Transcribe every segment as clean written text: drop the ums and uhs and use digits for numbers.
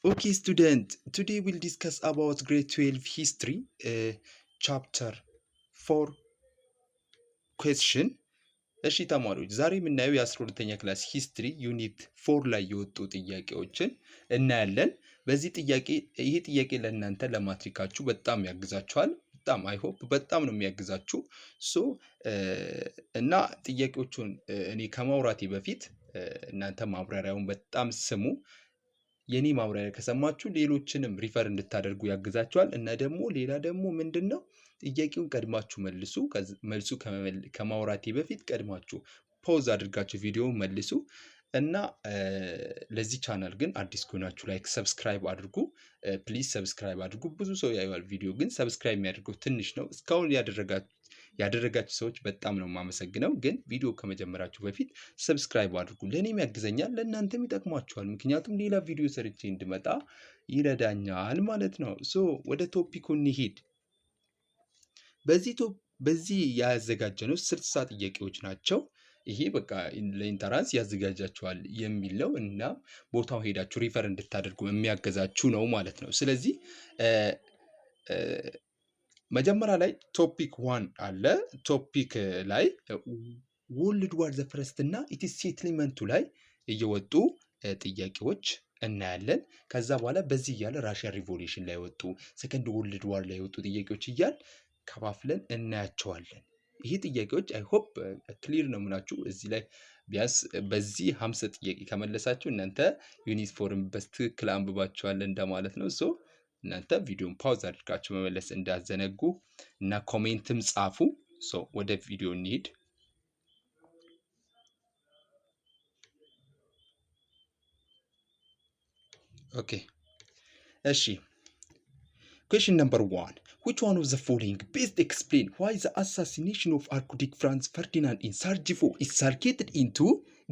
Okay, student. Today we'll discuss about grade 12 history, chapter 4 question. እሺ ተማሪዎች ዛሬ የምናየው የ12ኛ ክላስ ሂስትሪ ዩኒት 4 ላይ የወጡ ጥያቄዎችን እናያለን። ይሄ ጥያቄ ለእናንተ ለማትሪካችሁ በጣም ያግዛችኋል። በጣም አይ ሆፕ በጣም ነው የሚያግዛችሁ። እና ጥያቄዎቹን እኔ ከማውራቴ በፊት እናንተ ማብራሪያውን በጣም ስሙ። የኔ ማብራሪያ ከሰማችሁ ሌሎችንም ሪፈር እንድታደርጉ ያግዛችኋል። እና ደግሞ ሌላ ደግሞ ምንድነው ጥያቄውን ቀድማችሁ መልሱ። መልሱ ከማውራቴ በፊት ቀድማችሁ ፖዝ አድርጋችሁ ቪዲዮውን መልሱ። እና ለዚህ ቻናል ግን አዲስ ከሆናችሁ ላይክ ሰብስክራይብ አድርጉ። ፕሊዝ ሰብስክራይብ አድርጉ። ብዙ ሰው ያዩዋል ቪዲዮ ግን ሰብስክራይብ የሚያደርገው ትንሽ ነው። እስካሁን ያደረጋችሁ ሰዎች በጣም ነው የማመሰግነው። ግን ቪዲዮ ከመጀመራችሁ በፊት ሰብስክራይብ አድርጉ። ለእኔም ያግዘኛል፣ ለእናንተም ይጠቅማችኋል። ምክንያቱም ሌላ ቪዲዮ ሰርቼ እንድመጣ ይረዳኛል ማለት ነው። ወደ ቶፒኩ እንሂድ። በዚህ ያዘጋጀነው 60 ጥያቄዎች ናቸው። ይሄ በቃ ለኢንተራንስ ያዘጋጃችኋል የሚል ነው እና ቦታው ሄዳችሁ ሪፈር እንድታደርጉ የሚያገዛችሁ ነው ማለት ነው። ስለዚህ መጀመሪያ ላይ ቶፒክ 1 አለ። ቶፒክ ላይ ወርልድ ዋር ዘ ፈርስት እና ኢትስ ሴትልመንቱ ላይ እየወጡ ጥያቄዎች እናያለን። ከዛ በኋላ በዚህ እያለ ራሽያን ሪቮሉሽን ላይ ወጡ፣ ሰከንድ ወርልድ ዋር ላይ ወጡ ጥያቄዎች እያል ከፋፍለን እናያቸዋለን። ይሄ ጥያቄዎች አይ ሆፕ ክሊር ነው ምናችሁ። እዚህ ላይ ቢያንስ በዚህ 50 ጥያቄ ከመለሳችሁ እናንተ ዩኒፎርም በትክክል አንብባችኋል እንደማለት ነው። እናንተ ቪዲዮን ፓውዝ አድርጋችሁ መመለስ እንዳዘነጉ እና ኮሜንትም ጻፉ። ወደ ቪዲዮ እንሂድ። ኦኬ እሺ። Question number 1. Which one of the following best explain why the assassination of Archduke Franz Ferdinand in Sarajevo is circulated into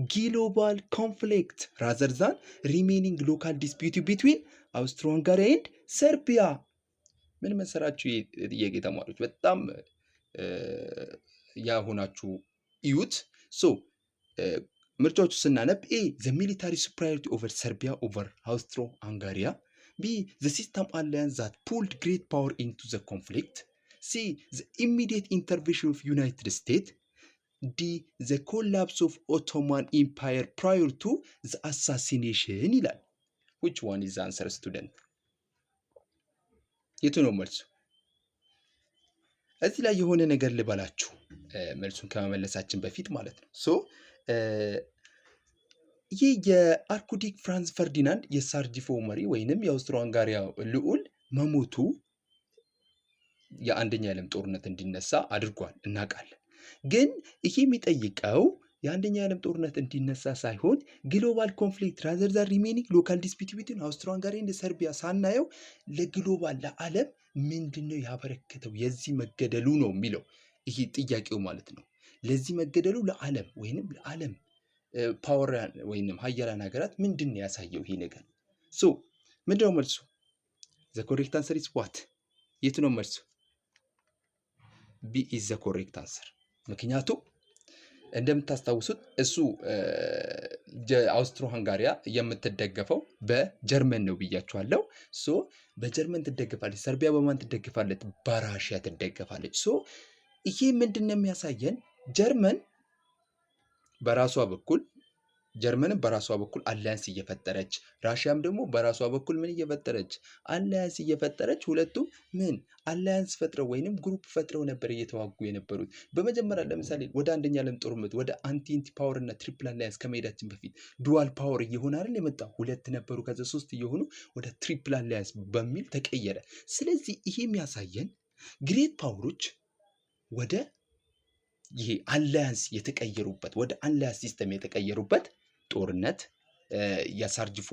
global conflict rather than remaining local dispute between Austro-Hungary and Serbia? ምን መሰራችሁ ጥያቄ ተማሪዎች በጣም ያሆናችሁ እዩት። ምርጫዎቹ ስናነብ A the military superiority over Serbia over Austro-Hungary, B the system alliance that pulled great power into the conflict, C the immediate intervention of United States, D the collapse of Ottoman Empire prior to the assassination ይላል። which one is the answer student? የቱ ነው መልሱ? እዚህ ላይ የሆነ ነገር ልበላችሁ መልሱን ከመመለሳችን በፊት ማለት ነው። ይህ የአርኩዲክ ፍራንዝ ፈርዲናንድ የሳርጂፎ መሪ ወይንም የአውስትሮ ሃንጋሪያ ልዑል መሞቱ የአንደኛ የዓለም ጦርነት እንዲነሳ አድርጓል እናውቃለን። ግን ይሄ የሚጠይቀው የአንደኛ የዓለም ጦርነት እንዲነሳ ሳይሆን ግሎባል ኮንፍሊክት ራዘር ዛን ሪሜኒንግ ሎካል ዲስፒዩት ቢትዊን አውስትሮ ሃንጋሪ እና ሰርቢያ ሳናየው ለግሎባል ለዓለም ምንድነው ያበረከተው የዚህ መገደሉ ነው የሚለው ይሄ ጥያቄው ማለት ነው። ለዚህ መገደሉ ለዓለም ወይንም ለዓለም ፓወር ወይንም ሀያላን ሀገራት ምንድነው ያሳየው ይሄ ነገር? ምንድነው መልሱ? ዘ ኮሬክት አንሰር ኢዝ ዋት? የቱ ነው መልሱ? ቢ ኢዝ ዘ ኮሬክት አንሰር። ምክንያቱም እንደምታስታውሱት እሱ አውስትሮ ሃንጋሪያ የምትደገፈው በጀርመን ነው ብያችኋለሁ። በጀርመን ትደገፋለች። ሰርቢያ በማን ትደገፋለች? በራሽያ ትደገፋለች። ይሄ ምንድነው የሚያሳየን? ጀርመንም በራሷ በኩል አላያንስ እየፈጠረች ራሽያም ደግሞ በራሷ በኩል ምን እየፈጠረች አላያንስ እየፈጠረች ሁለቱም ምን አላያንስ ፈጥረው ወይንም ግሩፕ ፈጥረው ነበር እየተዋጉ የነበሩት። በመጀመሪያ ለምሳሌ ወደ አንደኛ ዓለም ጦርነት ወደ አንቲ ፓወር እና ትሪፕል አላያንስ ከመሄዳችን በፊት ዱዋል ፓወር እየሆነ አይደል የመጣ? ሁለት ነበሩ ከዛ 3 እየሆኑ ወደ ትሪፕል አላያንስ በሚል ተቀየረ። ስለዚህ ይሄ የሚያሳየን ግሬት ፓወሮች ወደ ይሄ አላያንስ የተቀየሩበት ወደ አላያንስ ሲስተም የተቀየሩበት ጦርነት የሳርጂፎ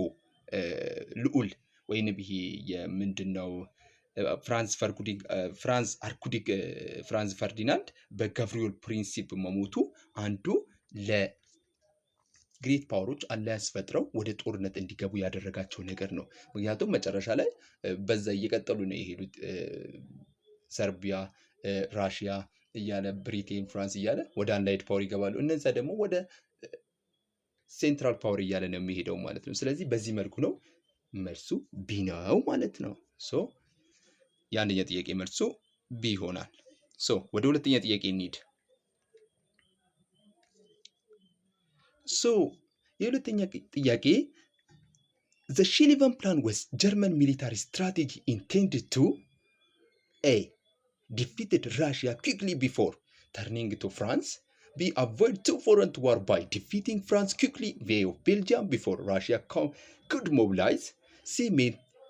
ልዑል ወይንም ይሄ የምንድነው ፍራንዝ ፈርዲናንድ በጋቭሪዮል ፕሪንሲፕ መሞቱ አንዱ ለግሬት ፓወሮች አላያንስ ፈጥረው ወደ ጦርነት እንዲገቡ ያደረጋቸው ነገር ነው። ምክንያቱም መጨረሻ ላይ በዛ እየቀጠሉ ነው የሄዱት። ሰርቢያ፣ ራሽያ እያለ ብሪቴን፣ ፍራንስ እያለ ወደ አንላይድ ፓወር ይገባሉ። እነዛ ደግሞ ወደ ሴንትራል ፓወር እያለ ነው የሚሄደው ማለት ነው። ስለዚህ በዚህ መልኩ ነው መልሱ ቢ ነው ማለት ነው። ሶ የአንደኛ ጥያቄ መልሱ ቢ ይሆናል። ሶ ወደ ሁለተኛ ጥያቄ እንሂድ። ሶ የሁለተኛ ጥያቄ The Schlieffen Plan was German military strategy intended to A. defeated Russia quickly before turning to France. B. avoid two foreign war by defeating France quickly via Belgium before Russia could mobilize. C.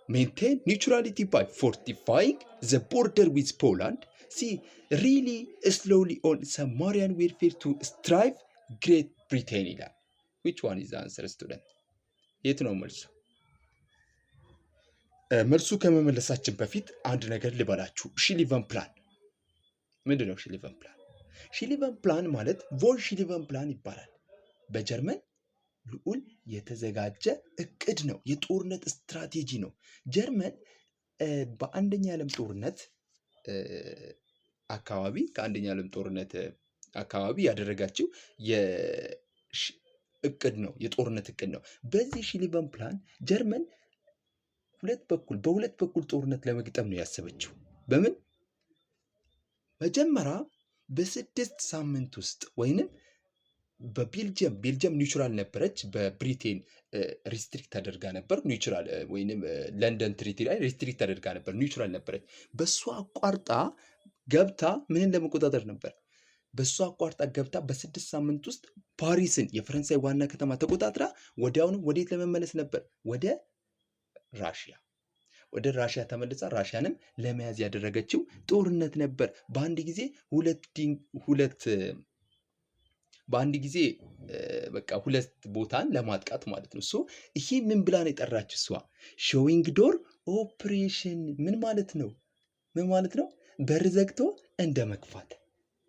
maintain neutrality by fortifying the border with Poland. C. really slowly on Samarian warfare to strive Great Britain ይላል። Which one is the answer student? የት ነው መልሱ? መልሱ ከመመለሳችን በፊት አንድ ነገር ልበላችሁ። ሺሊቨን ፕላን ምንድን ነው? ሺሊቨን ፕላን ሺሊቨን ፕላን ማለት ቮን ሺሊቨን ፕላን ይባላል። በጀርመን ልዑል የተዘጋጀ እቅድ ነው። የጦርነት ስትራቴጂ ነው። ጀርመን በአንደኛ ዓለም ጦርነት አካባቢ ከአንደኛ ዓለም ጦርነት አካባቢ ያደረጋችው እቅድ ነው። የጦርነት እቅድ ነው። በዚህ ሺሊቨን ፕላን ጀርመን በሁለት በኩል ጦርነት ለመግጠም ነው ያሰበችው። በምን መጀመሪያ በ6 ሳምንት ውስጥ ወይንም ቤልጅየም ኒውትራል ነበረች። በብሪቴን ሪስትሪክት ተደርጋ ነበር። ኒውትራል ወይንም ለንደን ትሪቲ ላይ ሪስትሪክት ተደርጋ ነበር። ኒውትራል ነበረች። በሷ አቋርጣ ገብታ ምንን ለመቆጣጠር ነበር? በሷ አቋርጣ ገብታ በ6 ሳምንት ውስጥ ፓሪስን የፈረንሳይ ዋና ከተማ ተቆጣጥራ ወዲያውኑ ወዴት ለመመለስ ነበር? ወደ ራሽያ ተመልሳ ራሽያንም ለመያዝ ያደረገችው ጦርነት ነበር። በአንድ ጊዜ ሁለት ቦታን ለማጥቃት ማለት ነው። ይሄ ምን ብላ ነው የጠራችው? እሷ ሾዊንግ ዶር ኦፕሬሽን ምን ማለት ነው? በር ዘግቶ እንደ መክፋት።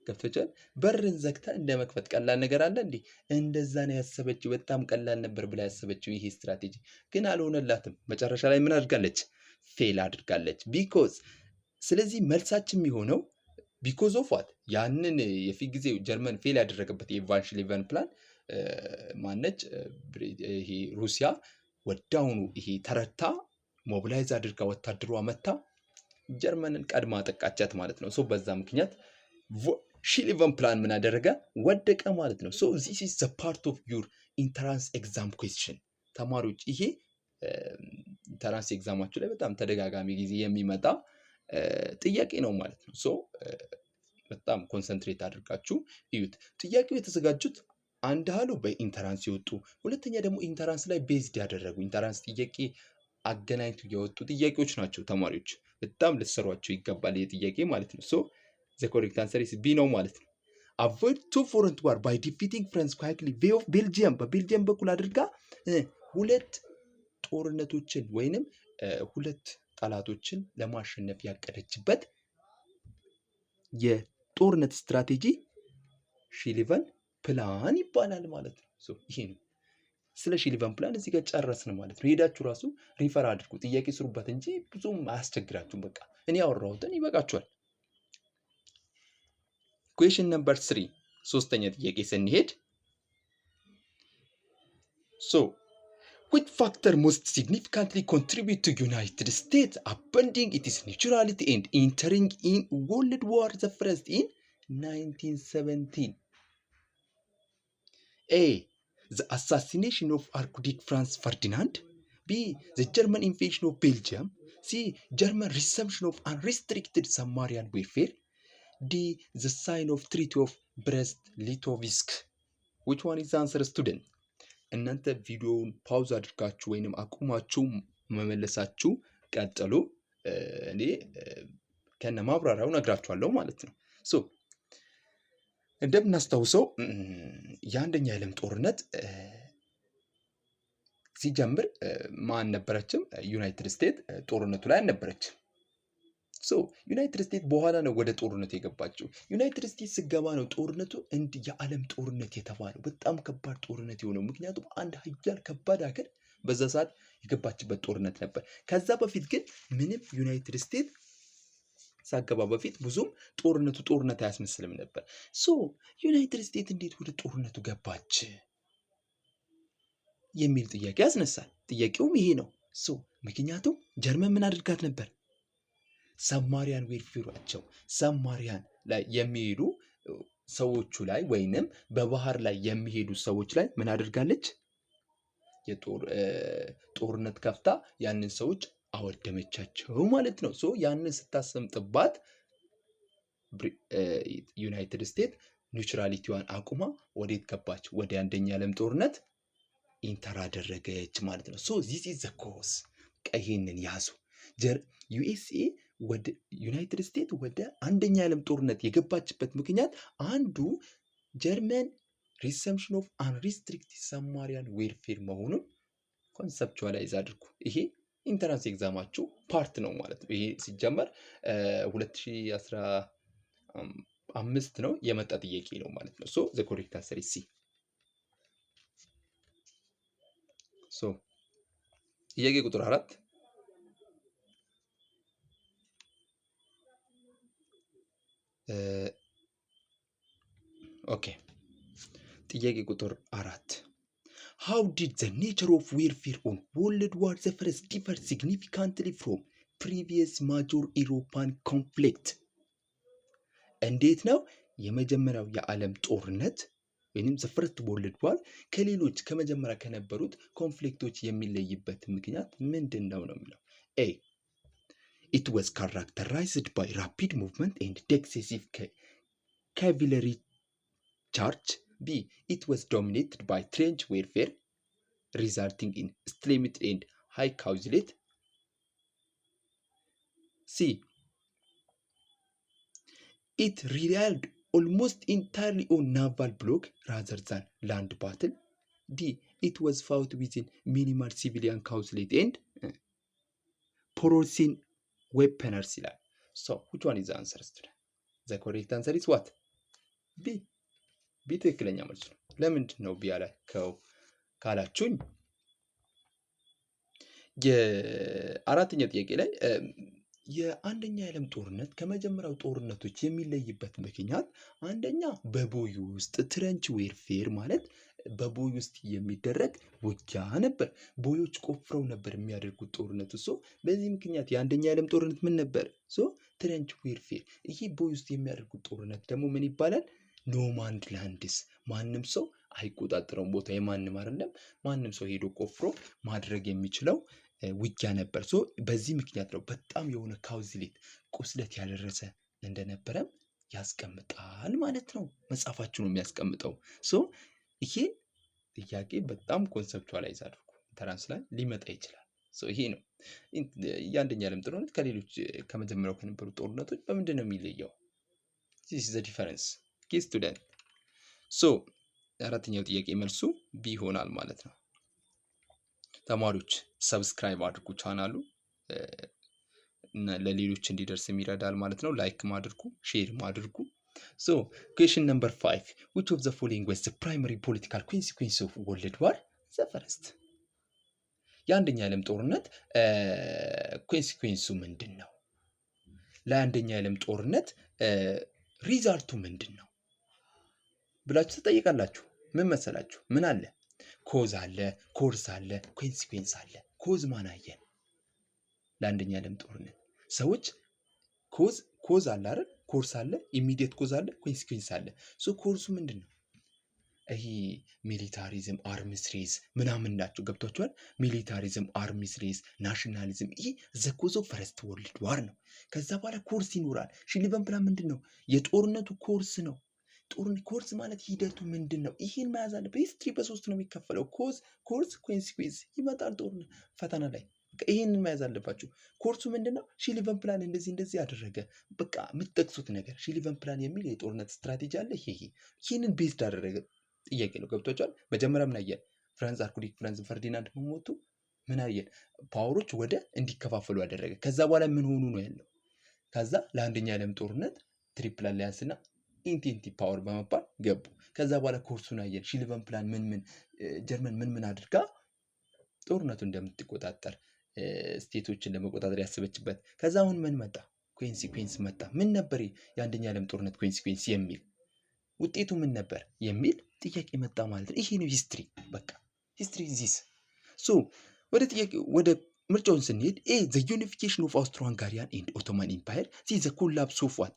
ገብቶቻል? በርን ዘግታ እንደ መክፈት ቀላል ነገር አለ እንዴ? እንደዛ ነው ያሰበችው። በጣም ቀላል ነበር ብላ ያሰበችው። ይሄ ስትራቴጂ ግን አልሆነላትም። መጨረሻ ላይ ምን አድርጋለች? ፌል አድርጋለች። ስለዚህ መልሳችን የሚሆነው ቢኮዝ ኦፍ ዋት ያንን የፊት ጊዜ ጀርመን ፌል ያደረገበት የቫን ሺሊቨን ፕላን ማነች? ይሄ ሩሲያ ወዳውኑ ይሄ ተረታ ሞቢላይዝ አድርጋ ወታደሯ መታ ጀርመንን ቀድማ አጠቃቻት ማለት ነው። በዛ ምክንያት ሺሊቨን ፕላን ምን አደረገ? ወደቀ ማለት ነው። this is the part of your entrance exam question ተማሪዎች፣ ይሄ ኢንተራንስ ኤግዛማችሁ ላይ በጣም ተደጋጋሚ ጊዜ የሚመጣ ጥያቄ ነው ማለት ነው። በጣም ኮንሰንትሬት አድርጋችሁ እዩት። ጥያቄው የተዘጋጁት አንድ ሀሉ በኢንተራንስ የወጡ፣ ሁለተኛ ደግሞ ኢንተራንስ ላይ ቤዝድ ያደረጉ ኢንተራንስ ጥያቄ አገናኝቱ የወጡ ጥያቄዎች ናቸው። ተማሪዎች በጣም ልትሰሯቸው ይገባል ይህ ጥያቄ ማለት ነው። the correct answer is B ነው ማለት ነው። avoid two foreign war by defeating France quickly via Belgium በቤልጅየም በኩል አድርጋ ሁለት ጦርነቶችን ወይንም ሁለት ጠላቶችን ለማሸነፍ ያቀደችበት የጦርነት ስትራቴጂ ሺሊቨን ፕላን ይባላል ማለት ነው። ይሄ ነው። ስለ ሺሊቨን ፕላን እዚህ ጋር ጨረስን ማለት ነው። ሄዳችሁ ራሱ ሪፈር አድርጉ፣ ጥያቄ ስሩበት እንጂ ብዙም አያስቸግራችሁም። በቃ እኔ ያወራሁትን ይበቃችኋል። ኩዌሽን ነምበር 3 ሶስተኛ ጥያቄ ስንሄድ which factor most significantly contribute to United States abandoning its neutrality and entering in World War the First in 1917? A. The assassination of Archduke Franz Ferdinand. B. The German invasion of Belgium. C. German resumption of unrestricted Samarian warfare. D. The sign of Treaty of Brest-Litovsk. Which one is the answer, student? እናንተ ቪዲዮውን ፓውዝ አድርጋችሁ ወይንም አቁማችሁ መመለሳችሁ ቀጥሉ። እኔ ከነ ማብራሪያው ነግራችኋለሁ ማለት ነው። እንደምናስታውሰው የአንደኛ የዓለም ጦርነት ሲጀምር ማን ነበረችም? ዩናይትድ ስቴትስ ጦርነቱ ላይ አልነበረችም። ዩናይትድ ስቴትስ በኋላ ነው ወደ ጦርነት የገባችው። ዩናይትድ ስቴትስ ስገባ ነው ጦርነቱ የዓለም ጦርነት የተባለው፣ በጣም ከባድ ጦርነት የሆነው። ምክንያቱም አንድ ሀያል ከባድ ሀገር በዛ ሰዓት የገባችበት ጦርነት ነበር። ከዛ በፊት ግን ምንም ዩናይትድ ስቴትስ ሳገባ በፊት ብዙም ጦርነት አያስመስልም ነበር። ዩናይትድ ስቴትስ እንዴት ወደ ጦርነቱ ገባች የሚል ጥያቄ ያስነሳል። ጥያቄውም ይሄ ነው። ምክንያቱም ጀርመን ምን አድርጋት ነበር? ሰብማሪያን ዌርፌሯቸው ሰብማሪያን ላይ የሚሄዱ ሰዎቹ ላይ ወይንም በባህር ላይ የሚሄዱ ሰዎች ላይ ምን አድርጋለች? ጦርነት ከፍታ ያንን ሰዎች አወደመቻቸው ማለት ነው። ያንን ስታሰምጥባት ዩናይትድ ስቴትስ ኒውትራሊቲዋን አቁማ ወዴት ገባች? ወደ አንደኛ ዓለም ጦርነት ኢንተር አደረገች ማለት ነው። ዚስ ኢዝ ዘ ኮዝ። ይሄንን ያዙ። ዩኤስኤ ወደ ዩናይትድ ስቴትስ ወደ አንደኛ ዓለም ጦርነት የገባችበት ምክንያት አንዱ ጀርመን ሪሰምፕሽን ኦፍ አንሪስትሪክትድ ሰብማሪያን ዌርፌር መሆኑን ኮንሰፕቹዋላይዝ አድርጉ። ይሄ ኢንተራንስ ኤግዛማችሁ ፓርት ነው ማለት ነው። ይሄ ሲጀመር 2015 ነው የመጣ ጥያቄ ነው ማለት ነው። ዘ ኮሬክት አንሰር ኢዝ ሲ። ጥያቄ ቁጥር 4 ኦኬ። ጥያቄ ቁጥር 4 How did the nature of warfare on World War I differ significantly from previous major European conflict? እንዴት ነው የመጀመሪያው የዓለም ጦርነት ወይንም the first World War ከሌሎች ከመጀመሪያ ከነበሩት ኮንፍሊክቶች የሚለይበት ምክንያት ምንድን ነው ነው የሚለው? A. It was characterized by rapid movement and decisive cavalry charge. B. It was dominated by trench warfare, resulting in stalemate and high casualty. C. It relied almost entirely on naval block rather than land battle. D. It was fought within minimal civilian casualty and porosine weapon arsenal. So, which one is the answer? The correct answer is what? B. ቢ ትክክለኛ መልስ ነው። ለምንድን ነው ቢ ያላከው ካላችሁኝ የአራተኛ ጥያቄ ላይ የአንደኛ የዓለም ጦርነት ከመጀመሪያው ጦርነቶች የሚለይበት ምክንያት አንደኛ በቦይ ውስጥ ትረንች ዌርፌር ማለት በቦይ ውስጥ የሚደረግ ውጊያ ነበር። ቦዮች ቆፍረው ነበር የሚያደርጉት ጦርነት። በዚህ ምክንያት የአንደኛ የዓለም ጦርነት ምን ነበር? ትረንች ዌርፌር። ይሄ ቦይ ውስጥ የሚያደርጉት ጦርነት ደግሞ ምን ይባላል? ኖማንድ ላንድስ። ማንም ሰው አይቆጣጠረውም። ቦታ የማንም አይደለም። ማንም ሰው ሄዶ ቆፍሮ ማድረግ የሚችለው ውጊያ ነበር። በዚህ ምክንያት ነው በጣም የሆነ ካውዝሌት ቁስለት ያደረሰ እንደነበረም ያስቀምጣል ማለት ነው። መጽሐፋችሁ ነው የሚያስቀምጠው። ይሄ ጥያቄ በጣም ኮንሰፕቹዋላይዝ አድርጉ። ኢንተራንስ ላይ ሊመጣ ይችላል። ይሄ ነው የአንደኛ ዓለም ጦርነት ከሌሎች ከመጀመሪያው ከነበሩ ጦርነቶች በምንድን ነው የሚለየው? this is the difference. ስቱደንት አራተኛው ጥያቄ መልሱ ቢ ይሆናል ማለት ነው። ተማሪዎች ሰብስክራይብ አድርጉ ቻናሉ ለሌሎች እንዲደርስ ይረዳል ማለት ነው። ላይክ ማድርጉ፣ ሼር ማድርጉ። question number 5 which of the following was the primary political consequence of World War I? የአንደኛ ዓለም ጦርነት ኮንሲኩዌንሱ ምንድን ነው? ለአንደኛ ዓለም ጦርነት ሪዛልቱ ምንድን ነው ብላችሁ ትጠይቃላችሁ። ምን መሰላችሁ? ምን አለ? ኮዝ አለ፣ ኮርስ አለ፣ ኮንሲኩዌንስ አለ። ኮዝ ማን አየን? ለአንደኛ ዓለም ጦርነት ሰዎች ኮዝ አለ አይደል? ኮርስ አለ፣ ኢሚዲየት ኮዝ አለ፣ ኮንሲኩዌንስ አለ። ኮርሱ ምንድን ነው? ይሄ ሚሊታሪዝም፣ አርምስ ሬዝ ምናምን ናቸው። ገብቷችኋል? ሚሊታሪዝም፣ አርምስ ሬዝ፣ ናሽናሊዝም ይሄ ዘ ኮዝ ኦፍ ፈርስት ወርልድ ዋር ነው። ከዛ በኋላ ኮርስ ይኖራል። ሽሊቨን ፕላን ምንድን ነው? የጦርነቱ ኮርስ ነው። ኮርስ ማለት ሂደቱ ምንድን ነው? ይህን መያዝ አለበት። ሂስትሪ በሶስት ነው የሚከፈለው። ኮርስ፣ ኮንሲኩዌንስ። ይመጣል ጦርነት ፈተና ላይ። ይህንን መያዝ አለባችሁ። ኮርሱ ምንድን ነው? ሽሊቨን ፕላን እንደዚህ ያደረገ በቃ የምትጠቅሱት ነገር ሽሊቨን ፕላን የሚል የጦርነት ስትራቴጂ አለ። ይህንን ቤዝድ አደረገ ጥያቄ ነው። ገብቷቸዋል? መጀመሪያ ምን አየን? ፍራንስ አርኩዲክ ፍራንስ ፈርዲናንድ መሞቱ ምን አየን? ፓወሮች ወደ እንዲከፋፈሉ ያደረገ። ከዛ በኋላ ምን ሆኑ ነው ያለው። ከዛ ለአንደኛ ዓለም ጦርነት ትሪፕል አሊያንስ እና ኢንቴንቲቭ ፓወር በመባል ገቡ። ከዛ በኋላ ኮርሱን አየን። ሽሊቨን ፕላን ጀርመን ምን አድርጋ ጦርነቱ እንደምትቆጣጠር ስቴቶችን ለመቆጣጠር ያስበችበት። ከዛ አሁን ምን መጣ? ኮንሲኩዌንስ መጣ። ምን ነበር የአንደኛ ዓለም ጦርነት ኮንሲኩዌንስ የሚል ውጤቱ ምን ነበር የሚል ጥያቄ መጣ ማለት ነው። ይሄ ነው ሂስትሪ። በቃ ሂስትሪ ዚስ። ወደ ምርጫውን ስንሄድ ኤ ዘ ዩኒፊኬሽን ኦፍ አውስትሮ ሃንጋሪያን ኤንድ ኦቶማን ኢምፓየር፣ ሲ ዘ ኮላፕስ ኦፍ ዋት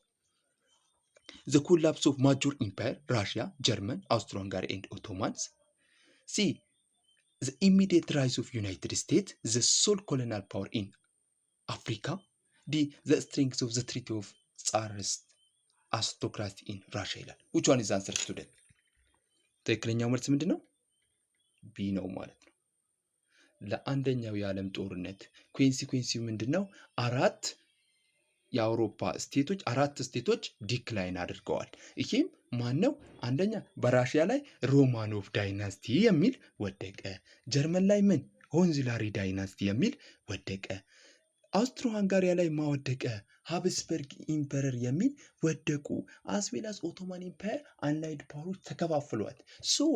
ዘ ኮላፕስ ኦፍ ማጆር ኢምፓየር ራሽያ ጀርመን አውስትሮ ሃንጋሪ ኤንድ ኦቶማንስ፣ ሲ the immediate rise of United States, the sole colonial power in Africa, the strength of the Treaty of Tsarist aristocracy in Russia ይላል። which one is the answer student? ትክክለኛው መልስ ምንድን ነው? ቢ ነው ማለት ነው። ለአንደኛው የዓለም ጦርነት ኮንሲኩዌንሲው ምንድን ነው? አራት ስቴቶች ዲክላይን አድርገዋል። ይህም ማን ነው? አንደኛ በራሽያ ላይ ሮማኖቭ ዳይናስቲ የሚል ወደቀ። ጀርመን ላይ ምን ሆንዝላሪ ዳይናስቲ የሚል ወደቀ። አውስትሮ ሃንጋሪያ ላይ ማወደቀ ሃብስበርግ ኢምፐረር የሚል ወደቁ። አስዌላስ ኦቶማን ኢምፓየር አንላይድ ፓወሮች ተከፋፍሏል። ሶ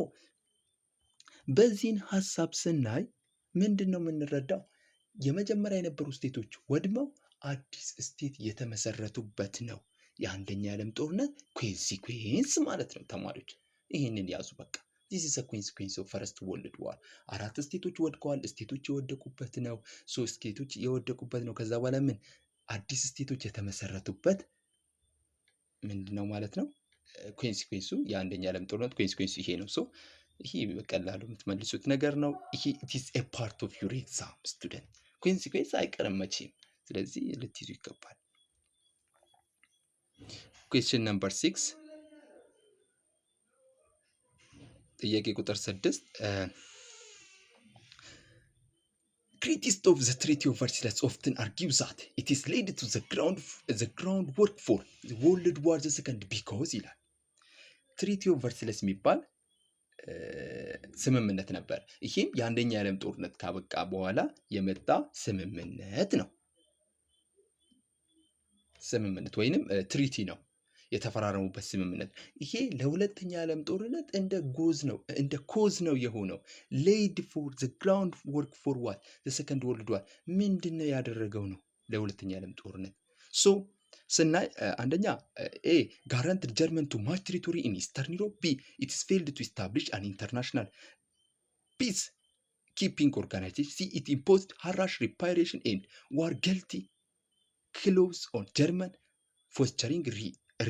በዚህን ሀሳብ ስናይ ምንድን ነው የምንረዳው? የመጀመሪያ የነበሩ ስቴቶች ወድመው አዲስ ስቴት የተመሰረቱበት ነው የአንደኛ የዓለም ጦርነት ኮንሲኩዌንስ ማለት ነው። ተማሪዎች ይህንን ያዙ። በቃ this is a consequence of first world war። አራት ስቴቶች ወድቀዋል። ስቴቶች የወደቁበት ነው። ሶስት ስቴቶች የወደቁበት ነው። ከዛ በኋላ ምን አዲስ ስቴቶች የተመሰረቱበት ምንድነው ማለት ነው? ኮንሲኩዌንሱ የአንደኛ የዓለም ጦርነት ኮንሲኩዌንሱ ይሄ ነው። ሶ ይሄ በቀላሉ የምትመልሱት ነገር ነው። ይሄ it is a part of your exam student። ኮንሲኩዌንስ አይቀርም መቼም፣ ስለዚህ ልትይዙ ይገባል። ኩዌስችን ነምበር 6 ጥያቄ ቁጥር 6 critics of the Treaty of Versailles often argue that it is laid to the groundwork for the World War II because ይላል። ትሪቲ ኦፍ ቨርሳይለስ የሚባል ስምምነት ነበር። ይህም የአንደኛ የዓለም ጦርነት ካበቃ በኋላ የመጣ ስምምነት ነው። ስምምነት ወይንም ትሪቲ ነው፣ የተፈራረሙበት ስምምነት። ይሄ ለሁለተኛ ዓለም ጦርነት እንደ ኮዝ ነው የሆነው። ሌይድ ፎር ዘ ግራውንድ ወርክ ፎር ዋት ዘ ሰከንድ ወርልድ ዋር። ምንድን ነው ያደረገው ነው ለሁለተኛ ዓለም ጦርነት? ሶ ስናይ አንደኛ ኤ ጋራንትድ ጀርመን ቱ ማች ቴሪቶሪ ኢን ኢስተርን ዩሮፕ፣ ቢ ኢትስ ፌልድ ቱ ኢስታብሊሽ አን ኢንተርናሽናል ፒስ ኪፒንግ ኦርጋናይዜሽን፣ ሲ ኢት ኢምፖዝድ ሃራሽ ሪፓሬሽን ኤንድ ዋር ገልቲ ክሎዝ ኦን ጀርመን ፎስተሪንግ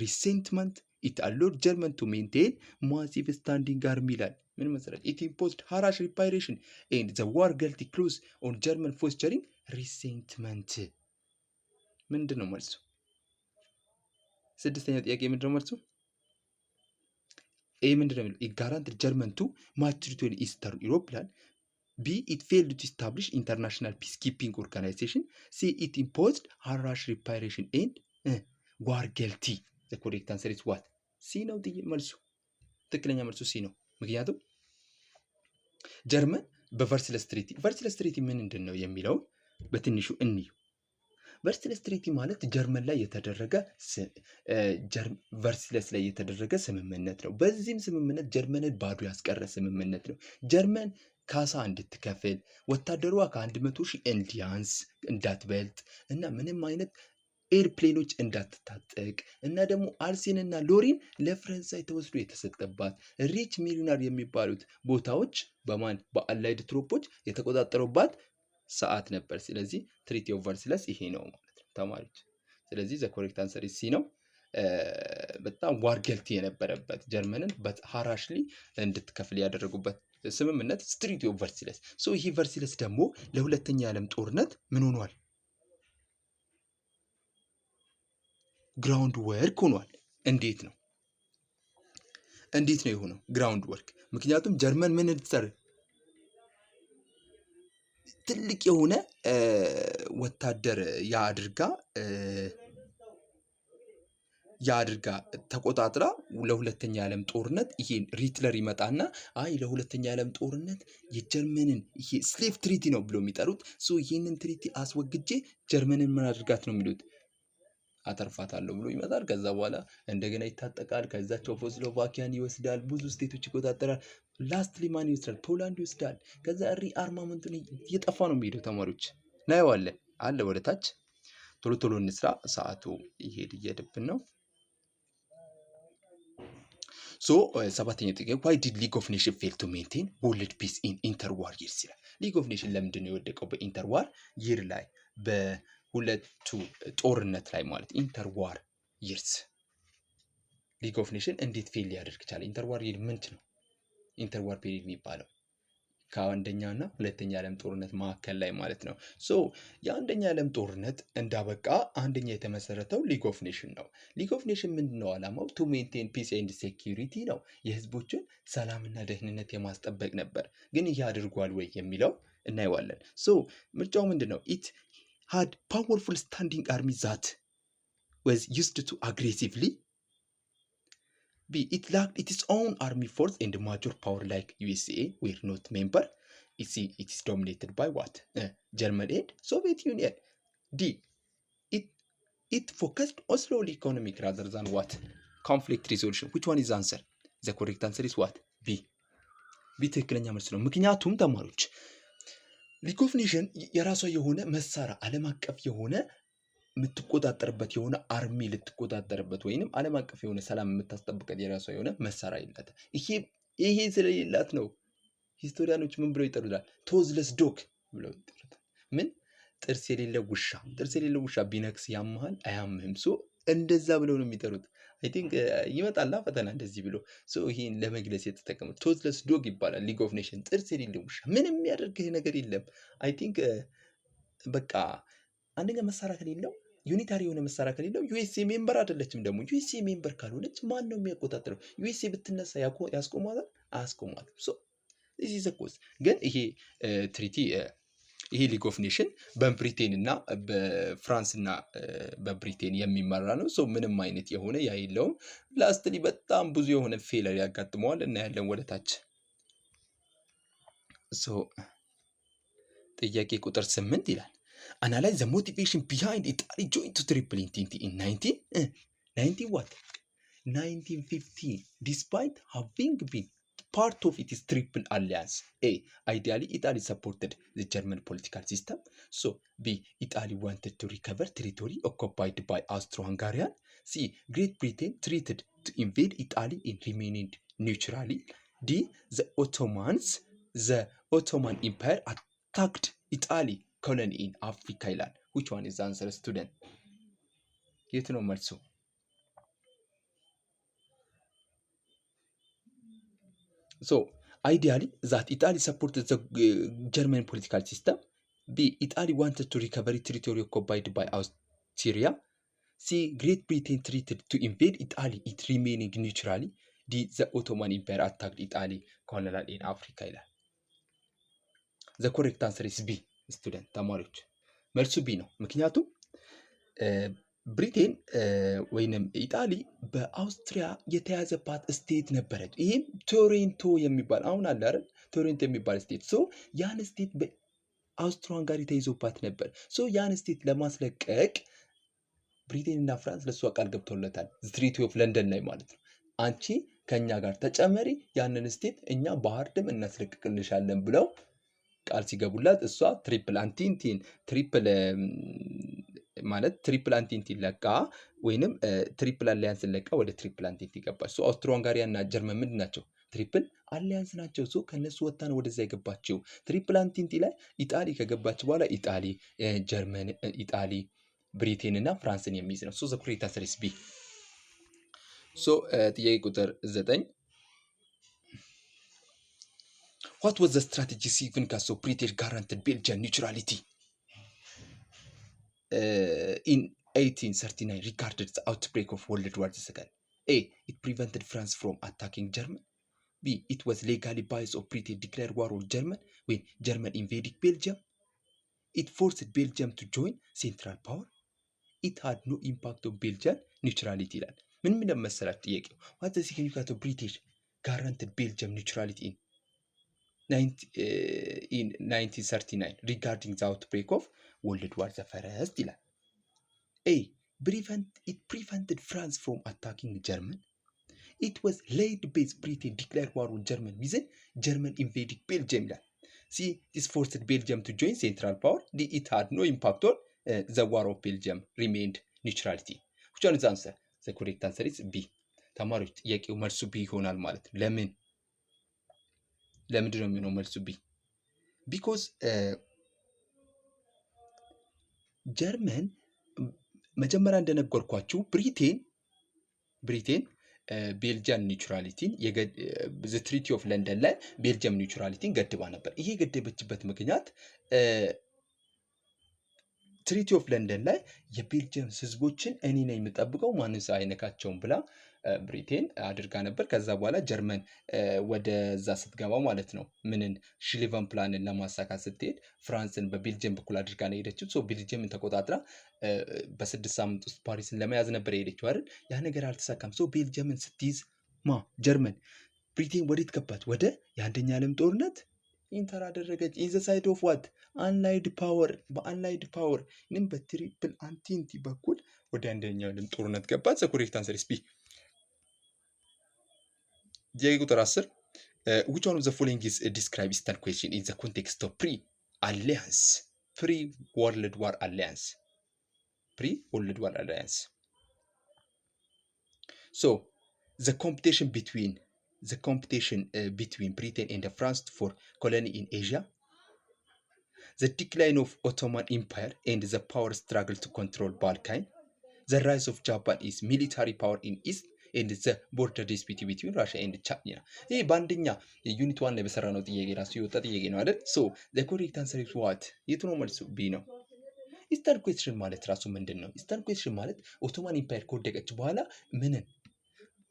ሪሴንትመንት ኢት አሎድ ጀርመን ቱ ሜንቴን ማሲቭ ስታንዲንግ አርሚ ይላል። ምን መሰረት? ኢት ኢምፖዝድ ሃራሽ ሪፓሬሽን ኤንድ ዘ ዋር ገልቲ ክሎዝ ኦን ጀርመን ፎስተሪንግ ሪሴንትመንት። ምንድን ነው መልሱ? ስድስተኛው ጥያቄ ምንድን ነው መልሱ? ኤ ምንድን ነው የሚለው? ኢት ጋራንትድ ጀርመን ቱ ማች ቴሪቶሪ ኢን ኢስተርን ዩሮፕ ይላል። B. It failed to establish international peacekeeping organization. C. It imposed harsh reparation and war guilty. The correct answer is what? C ነው መልሱ። ትክክለኛ መልሱ C ነው። ምክንያቱም ጀርመን በቨርሳይለስ ትሪቲ ምንድን ነው የሚለውን በትንሹ እንዩ። ቨርሳይለስ ትሪቲ ማለት ጀርመን ላይ የተደረገ ቨርሳይለስ ላይ የተደረገ ስምምነት ነው። በዚህም ስምምነት ጀርመንን ባዶ ያስቀረ ስምምነት ነው። ጀርመን ካሳ እንድትከፍል፣ ወታደሯ ከ100,000 እንዲያንስ እንዳትበልጥ እና ምንም አይነት ኤርፕሌኖች እንዳትታጠቅ እና ደግሞ አርሴንና ሎሪን ለፈረንሳይ ተወስዶ የተሰጠባት ሪች ሚሊዮነር የሚባሉት ቦታዎች በአላይድ ትሮፖች የተቆጣጠሩባት ሰዓት ነበር። ስለዚህ ትሪቲ ኦፍ ቨርሳይለስ ይሄ ነው ማለት ነው ተማሪዎች። ስለዚህ ዘ ኮሬክት አንሰር ሲ ነው። በጣም ዋር ገልቲ የነበረበት ጀርመንን ሃራሽሊ እንድትከፍል ያደረጉበት ስምምነት ትሪቲ ኦፍ ቨርሳይለስ። ሶ ይሄ ቨርሳይለስ ደግሞ ለሁለተኛ የዓለም ጦርነት ምን ሆኗል? ግራውንድ ወርክ ሆኗል። እንዴት ነው የሆነው ግራውንድ ወርክ? ምክንያቱም ጀርመን ምን እንድትሰራ ትልቅ የሆነ ወታደር ያድርጋ ተቆጣጥራ ለሁለተኛ የዓለም ጦርነት ይሄን ሂትለር ይመጣና ለሁለተኛ የዓለም ጦርነት የጀርመንን ይሄ ስሌቭ ትሪቲ ነው ብሎ የሚጠሩት ይህንን ትሪቲ አስወግጄ ጀርመንን ምን አድርጋት ነው የሚሉት አተርፋታለሁ ብሎ ይመጣል። ከዛ በኋላ እንደገና ይታጠቃል። ከዛ ቼኮስሎቫኪያን ይወስዳል። ብዙ ስቴቶች ይቆጣጠራል። ላስትሊ ማን ይወስዳል? ፖላንድ ይወስዳል። ከዛ አርማመንቱን እየጠፋ ነው የሚሄደው። ተማሪዎች እናየዋለን አለ ወደ ታች። ቶሎ ቶሎ እንስራ፣ ሰዓቱ እየሄድብን ነው። ሶ ሰባተኛ ጥያቄ ዋይ ዲድ ሊግ ኦፍ ኔሽን ፌል ቱ ሜንቴን ወርልድ ፒስ ኢን ኢንተርዋር ይርስ ይላል። ሊግ ኦፍ ኔሽን ለምንድን ነው የወደቀው በኢንተርዋር ይር ላይ በሁለቱ ጦርነት ላይ ማለት ኢንተርዋር ይርስ ሊግ ኦፍ ኔሽን እንዴት ፌል ሊያደርግ ቻለ? ኢንተርዋር ይር ምንድን ነው? ኢንተርዋር ፔሪድ የሚባለው ከአንደኛው እና ሁለተኛ ዓለም ጦርነት መካከል ላይ ማለት ነው። ሶ የአንደኛ ዓለም ጦርነት እንዳበቃ አንደኛ የተመሰረተው ሊግ ኦፍ ኔሽን ነው። ሊግ ኦፍ ኔሽን ምንድን ነው ዓላማው? ቱ ሜንቴን ፒስ ኤንድ ሴኪሪቲ ነው። የህዝቦችን ሰላምና ደህንነት የማስጠበቅ ነበር። ግን ይህ አድርጓል ወይ የሚለው እናየዋለን። ሶ ምርጫው ምንድን ነው? ኢት ሃድ ፓወርፉል ስታንዲንግ አርሚ ዛት was used to aggressively. B. It lacked its own army force and major power like USA were not member. C. It is dominated by what? German and Soviet Union. D. It focused on slowly economic rather than what? Conflict resolution. Which one is the answer? The correct answer is what? B. B ትክክለኛ መልስ ነው። ምክንያቱም ተማሪዎች ሊግ ኦፍ ኔሽን የራሷ የሆነ መሳሪያ ዓለም አቀፍ የሆነ የምትቆጣጠርበት የሆነ አርሚ ልትቆጣጠርበት ወይንም ዓለም አቀፍ የሆነ ሰላም የምታስጠብቀት የራሷ የሆነ መሳሪያ የላት። ይሄ ስለሌላት ነው ሂስቶሪያኖች ምን ብለው ይጠሩታል? ቶዝለስ ዶግ ብለው ይጠሩታል። ምን? ጥርስ የሌለው ውሻ። ጥርስ የሌለው ውሻ ቢነክስ ያመሃል አያምህም። ሶ እንደዛ ብለው ነው የሚጠሩት። አይ ቲንክ ይመጣላ ፈተና እንደዚህ ብሎ ሶ ይሄን ለመግለጽ የተጠቀሙት ቶዝለስ ዶግ ይባላል። ሊግ ኦፍ ኔሽን ጥርስ የሌለው ውሻ፣ ምንም የሚያደርግህ ነገር የለም። አይ ቲንክ በቃ አንደኛ መሳሪያ ከሌለው ዩኒታሪ የሆነ መሳሪያ ከሌለው ዩኤስኤ ሜምበር አይደለችም። ደግሞ ዩኤስኤ ሜምበር ካልሆነች ማን ነው የሚያቆጣጥረው? ዩኤስኤ ብትነሳ ያስቆማታል? አያስቆማትም። ሶ this is a cause። ግን ይሄ ትሪቲ ይሄ ሊግ ኦፍ ኔሽን በብሪቴን እና በፍራንስ እና በብሪቴን የሚመራ ነው። ሶ ምንም አይነት የሆነ ያ የለውም። ላስትሊ በጣም ብዙ የሆነ ፌለር ያጋጥመዋል እና ያለን ወደታች። ሶ ጥያቄ ቁጥር 8 ይላል analyze the motivation behind Italy joined to triple entente in 1915 despite having been part of its triple alliance. A. Ideally Italy supported the German political system. So B. Italy wanted to recover territory occupied by Austro-Hungarian. C. Great Britain threatened to invade Italy and remained neutrally. D. The Ottoman Empire attacked Italy colony in Africa ይላል። which one is the answer student? የት ነው መልሱ? so ideally that Italy supported the German political system. B. Italy wanted to recover territory occupied by Austria. C. Great Britain threatened to invade Italy it remaining neutrally. D. The Ottoman Empire attacked Italy colony in Africa ይላል። the correct answer is B ስቱደንት ተማሪዎች መልሱ ቢ ነው። ምክንያቱም ብሪቴን ወይንም ኢጣሊ በአውስትሪያ የተያዘባት ስቴት ነበረች። ይህም ቶሬንቶ የሚባል አሁን አለ አይደል? ቶሬንቶ የሚባል ስቴት ሶ ያን ስቴት በአውስትሮ ሃንጋሪ ተይዞባት ነበር። ሶ ያን ስቴት ለማስለቀቅ ብሪቴን እና ፍራንስ ለሷ ቃል ገብተውለታል። ትሪቲ ኦፍ ለንደን ላይ ማለት ነው። አንቺ ከኛ ጋር ተጨመሪ፣ ያንን ስቴት እኛ ባህር ደም እናስለቅቅልሻለን ብለው ቃል ሲገቡላት እሷ ትሪፕል አንቲንቲን ማለት ትሪፕል አንቲንቲን ለቃ ወይንም ትሪፕል አሊያንስ ለቃ ወደ ትሪፕል አንቲንቲ ገባች። ሶ አውስትሮ ሃንጋሪያ እና ጀርመን ምንድን ናቸው? ትሪፕል አሊያንስ ናቸው። ሶ ከነሱ ወጣ ነው ወደዛ የገባችው። ትሪፕል አንቲንቲ ላይ ኢጣሊ ከገባች በኋላ ኢጣሊ፣ ጀርመን፣ ኢጣሊ፣ ብሪቴን እና ፍራንስን የሚይዝ ነው። ሶ ዘ ኮሬክት አንሰር ኢዝ ቢ። ሶ ጥያቄ ቁጥር 9 what was the strategy significance of British guaranteed Belgian neutrality in 1839 regarded the outbreak of World War II? A. It prevented France from attacking Germany. B. It was legally biased of Britain declared war on Germany when Germany invaded Belgium. It forced Belgium to join Central Power. It had no impact on Belgian neutrality ይላል። ምን መሰላችሁ ጥያቄው? what the significance of British guaranteed Belgium neutrality in 1939 regarding the outbreak of World War I ይላል። A. It prevented France from attacking Germany. It was laid base Britain declared war on Germany within German invading Belgium ይላል። C. This forced Belgium to join Central Power. D. It had no impact on the war of Belgium remained neutrality. Which one is the answer? The correct answer is B. ተማሪዎች ጥያቄው መልሱ ቢ ይሆናል ማለት ነው። ለምንድን ነው የሚሆነው መልሱ ቢ? ቢኮዝ ጀርመን መጀመሪያ እንደነገርኳችሁ ብሪቴን ቤልጂያን ኒውትራሊቲን ትሪቲ ኦፍ ለንደን ላይ ቤልጂየም ኒውትራሊቲን ገድባ ነበር። ይሄ የገደበችበት ምክንያት ትሪቲ ኦፍ ለንደን ላይ የቤልጂየም ህዝቦችን እኔ ነኝ የምጠብቀው ማንም ሰው አይነካቸውም ብላ ብሪቴን አድርጋ ነበር። ከዛ በኋላ ጀርመን ወደዛ ስትገባ ማለት ነው ምንን ሽሊቨን ፕላንን ለማሳካት ስትሄድ ፍራንስን በቤልጅየም በኩል አድርጋ ነው የሄደችው። ሶ ቤልጅየምን ተቆጣጥራ በ6 ሳምንት ውስጥ ፓሪስን ለመያዝ ነበር የሄደችው አይደል? ያ ነገር አልተሳካም። ሶ ቤልጅየምን ስትይዝ ጀርመን ብሪቴን ወዴት ገባች? ወደ የአንደኛ ዓለም ጦርነት ኢንተር አደረገች። ኢን ዘ ሳይድ ኦፍ ዋት አንላይድ ፓወር፣ በአንላይድ ፓወር ንም በትሪፕል አንቲንቲ በኩል ወደ አንደኛ ዓለም ጦርነት ገባች። ዘ ኮሬክት አንሰር ኢዝ ቢ። ጥያቄ ቁጥር 10 which one of the following is describe Eastern question in the context of pre-World War Alliance? So the competition between Britain and France for colony in Asia, the decline of Ottoman Empire and the power struggle to control Balkan, the rise of Japanese military power in East and the border dispute between Russia and China. ይህ በአንደኛ ዩኒት 1 ላይ በሰራ ነው ጥያቄ ራሱ የወጣ ጥያቄ ነው አይደል? ሶ the correct answer is what? የቱ ነው መልሱ? ቢ ነው። ኢስተርን ኩዌስችን ማለት ራሱ ምንድን ነው? ኢስተርን ኩዌስችን ማለት ኦቶማን ኢምፓየር ከወደቀች በኋላ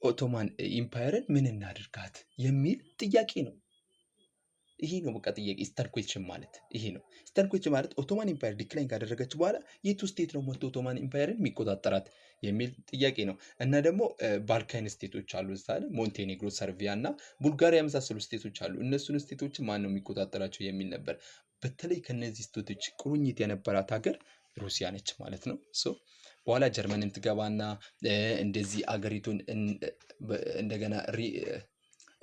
ኦቶማን ኢምፓየርን ምን እናድርጋት የሚል ጥያቄ ነው። ይሄ ነው በቃ ጥያቄ። ኢስተርን ኩዌስችን ማለት ይሄ ነው። ኢስተርን ኩዌስችን ማለት ኦቶማን ኢምፓየር ዲክላይን ካደረገች በኋላ የቱ ስቴት ነው መጥቶ ኦቶማን ኢምፓየርን የሚቆጣጠራት የሚል ጥያቄ ነው። እና ደግሞ ባልካን ስቴቶች አሉ ምሳሌ ሞንቴኔግሮ፣ ሰርቢያ እና ቡልጋሪያ የመሳሰሉ ስቴቶች አሉ። እነሱን ስቴቶች ማን ነው የሚቆጣጠራቸው የሚል ነበር። በተለይ ከነዚህ ስቴቶች ቁርኝት የነበራት ሀገር ሩሲያ ነች ማለት ነው። ሶ በኋላ ጀርመንን ትገባና እንደዚህ አገሪቱን እንደገና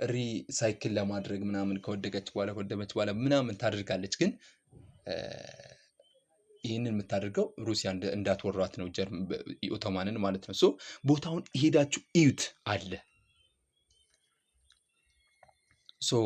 ሪሳይክል ለማድረግ ምናምን ከወደመች በኋላ ምናምን ታደርጋለች። ግን ይህንን የምታደርገው ሩሲያ እንዳትወሯት ነው ኦቶማንን ማለት ነው። ሶ ቦታውን ሄዳችሁ እዩት አለ። ሶ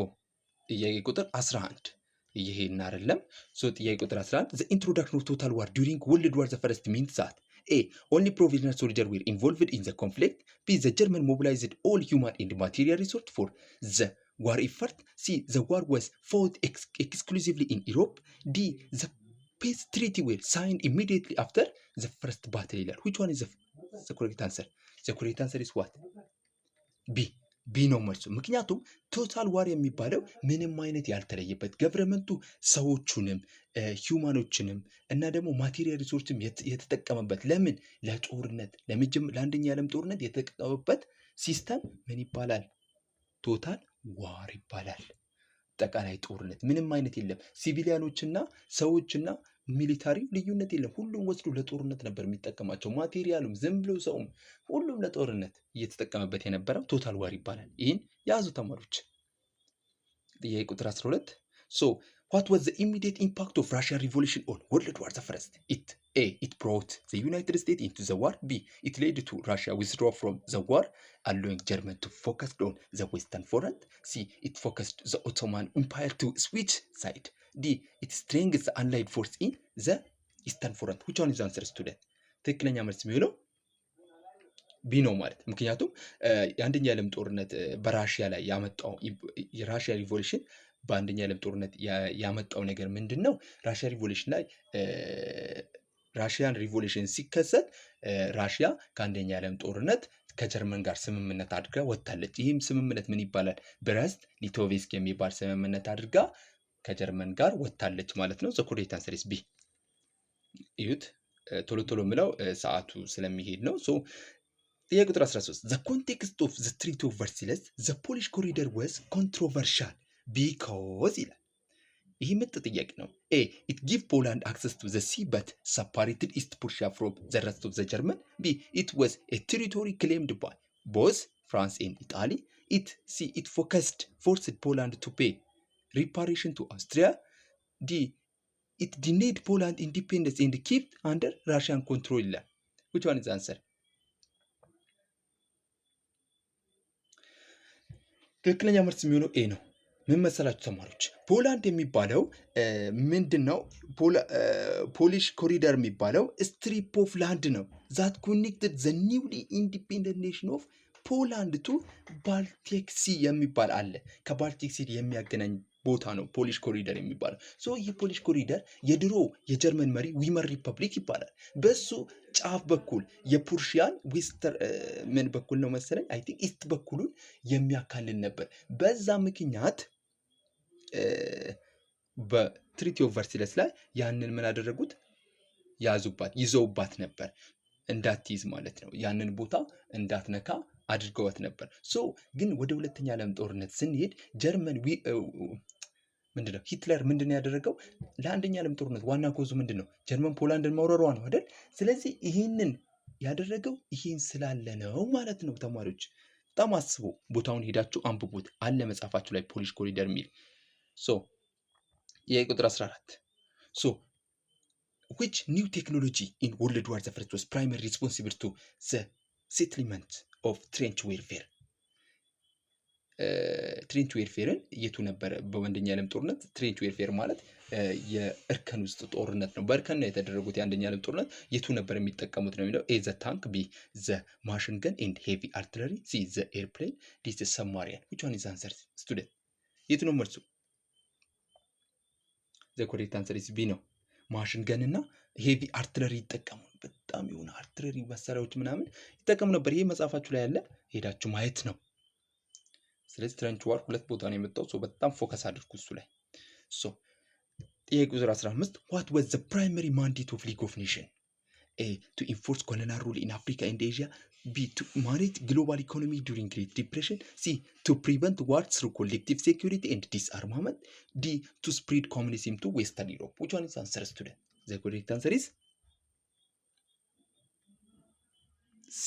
ጥያቄ ቁጥር 11 ይሄን አይደለም። ሶ ጥያቄ ቁጥር 11 the introduction of total war during World War the first means that A. Only provincial soldiers were involved in the conflict. B. The German mobilized all human and material resources for the war effort. C. The war was fought exclusively in Europe. D. The peace treaty were signed immediately after the first battle. Which one is the correct answer? The correct answer is what? B. ቢ ነው መልሱ። ምክንያቱም ቶታል ዋር የሚባለው ምንም አይነት ያልተለየበት ገቨርንመንቱ ሰዎቹንም ሂውማኖችንም እና ደግሞ ማቴሪያል ሪሶርስም የተጠቀመበት ለምን ለጦርነት ለአንደኛ ዓለም ጦርነት የተጠቀመበት ሲስተም ምን ይባላል? ቶታል ዋር ይባላል። አጠቃላይ ጦርነት ምንም አይነት የለም። ሲቪሊያኖችና ሰዎችና ሚሊታሪ ልዩነት የለም። ሁሉም ወስዶ ለጦርነት ነበር የሚጠቀማቸው። ማቴሪያሉም ዝም ብሎ ሰውም ሁሉም ለጦርነት እየተጠቀመበት የነበረው ቶታል ዋር ይባላል። ይህን ያዙ ተማሪዎች። ጥያቄ ቁጥር 12 ሶ what was the immediate impact of Russian revolution on World War the First? It brought the United States into the war. B. It led to Russia withdraw from the war, allowing Germany to focus on the Western Front. C. It focused the Ottoman Empire to switch side. D. It strengthened the Allied force in the Eastern Front. Which one is the answer, student? ትክክለኛ መልስ የሚሆነው ቢ ነው ማለት ምክንያቱም የአንደኛ ዓለም ጦርነት በራሽያ ላይ ያመጣው የራሽያ ሪቮሉሽን በአንደኛ ዓለም ጦርነት ያመጣው ነገር ምንድን ነው? ራሽያን ሪቮሉሽን ሲከሰት ራሽያ ከአንደኛ ዓለም ጦርነት ከጀርመን ጋር ስምምነት አድርጋ ወጥታለች። ይህም ስምምነት ምን ይባላል? ብረስት ሊቶቭስክ የሚባል ስምምነት አድርጋ ከጀርመን ጋር ወጥታለች ማለት ነው። ዘ ኮሬክት አንሰር ኢዝ ቢ። እዩት፣ ቶሎ ቶሎ ምለው ሰዓቱ ስለሚሄድ ነው። ሶ ጥያቄ ቁጥር 13 the context of the Treaty of Versailles the Polish corridor was controversial because ይላል። ይህ ምርጥ ጥያቄ ነው። A. It gave Poland access to the sea but separated East Prussia from the rest of the German. B. It was a territory claimed by both France and Italy. C. It forced Poland to pay reparation to Austria. D. It denied Poland independence and kept under Russian control. Which one is the answer? ትክክለኛ መልስ የሚሆነው ኤ ነው። ምን መሰላችሁ ተማሪዎች? ፖላንድ የሚባለው ምንድን ነው? ፖሊሽ ኮሪደር የሚባለው ስትሪፕ ኦፍ ላንድ ነው ዛት ኮኔክትድ ዘ ኒውሊ ኢንዲፔንደንት ኔሽን ኦፍ ፖላንድ ቱ ባልቲክ ሲ የሚባል አለ። ከባልቲክ ሲ የሚያገናኝ ቦታ ነው ፖሊሽ ኮሪደር የሚባለው። ይህ ፖሊሽ ኮሪደር የድሮ የጀርመን መሪ ዊመር ሪፐብሊክ ይባላል። በሱ ጫፍ በኩል የፑርሺያን ዌስተር ምን በኩል ነው መሰለኝ አይ ቲንክ ኢስት በኩሉን የሚያካልል ነበር። በዛ ምክንያት በትሪቲ ኦፍ ቨርሳይለስ ላይ ያንን ምን አደረጉት? ይዘውባት ነበር። እንዳትይዝ ማለት ነው። ያንን ቦታ እንዳትነካ አድርገዋት ነበር። ግን ወደ ሁለተኛ ዓለም ጦርነት ስንሄድ ጀርመን ምንድነው ሂትለር ምንድነው ያደረገው? ለአንደኛ ዓለም ጦርነት ዋና ኮዙ ምንድነው? ጀርመን ፖላንድን መውረሯ ነው አይደል? ስለዚህ ይህንን ያደረገው ይህን ስላለ ነው ማለት ነው። ተማሪዎች በጣም አስቡ። ቦታውን ሄዳችሁ አንብቡት አለ መጽሐፋችሁ ላይ ፖሊሽ ኮሪደር የሚል ይሄ ቁጥር 14 which new technology in World War I was primarily responsible to the settlement of trench warfare? ትሬንች ዌርፌርን የቱ ነበረ? በአንደኛ ዓለም ጦርነት ትሬንች ዌርፌር ማለት የእርከን ውስጥ ጦርነት ነው። በእርከን ነው የተደረጉት የአንደኛ ዓለም ጦርነት። የቱ ነበር የሚጠቀሙት ነው የሚለው? ኤ ዘ ታንክ፣ ቢ ዘ ማሽን ገን ኤንድ ሄቪ አርትለሪ፣ ሲ ዘ ኤርፕሌን፣ ዲ ዘ ሰብማሪያን። which one is the answer student? የቱ ነው መልሱ? ዘ ኮሬክት አንሰር ኢዝ ቢ ነው። ማሽን ገን እና ሄቪ አርትለሪ ይጠቀሙ። በጣም የሆነ አርትለሪ መሳሪያዎች ምናምን ይጠቀሙ ነበር። ይሄ መጽሐፋችሁ ላይ ያለ ሄዳችሁ ማየት ነው። ስለዚህ ትሬንች ዋር ሁለት ቦታ ነው የመጣው። በጣም ፎከስ አድርጉ እሱ ላይ። ጥያቄ ቁጥር 15 what was the primary mandate of League of Nations? A to enforce colonial rule in Africa and Asia, B to manage global economy during Great Depression, C to prevent war through collective security and disarmament, D to spread communism to Western Europe. which one is the answer student? The correct answer is C.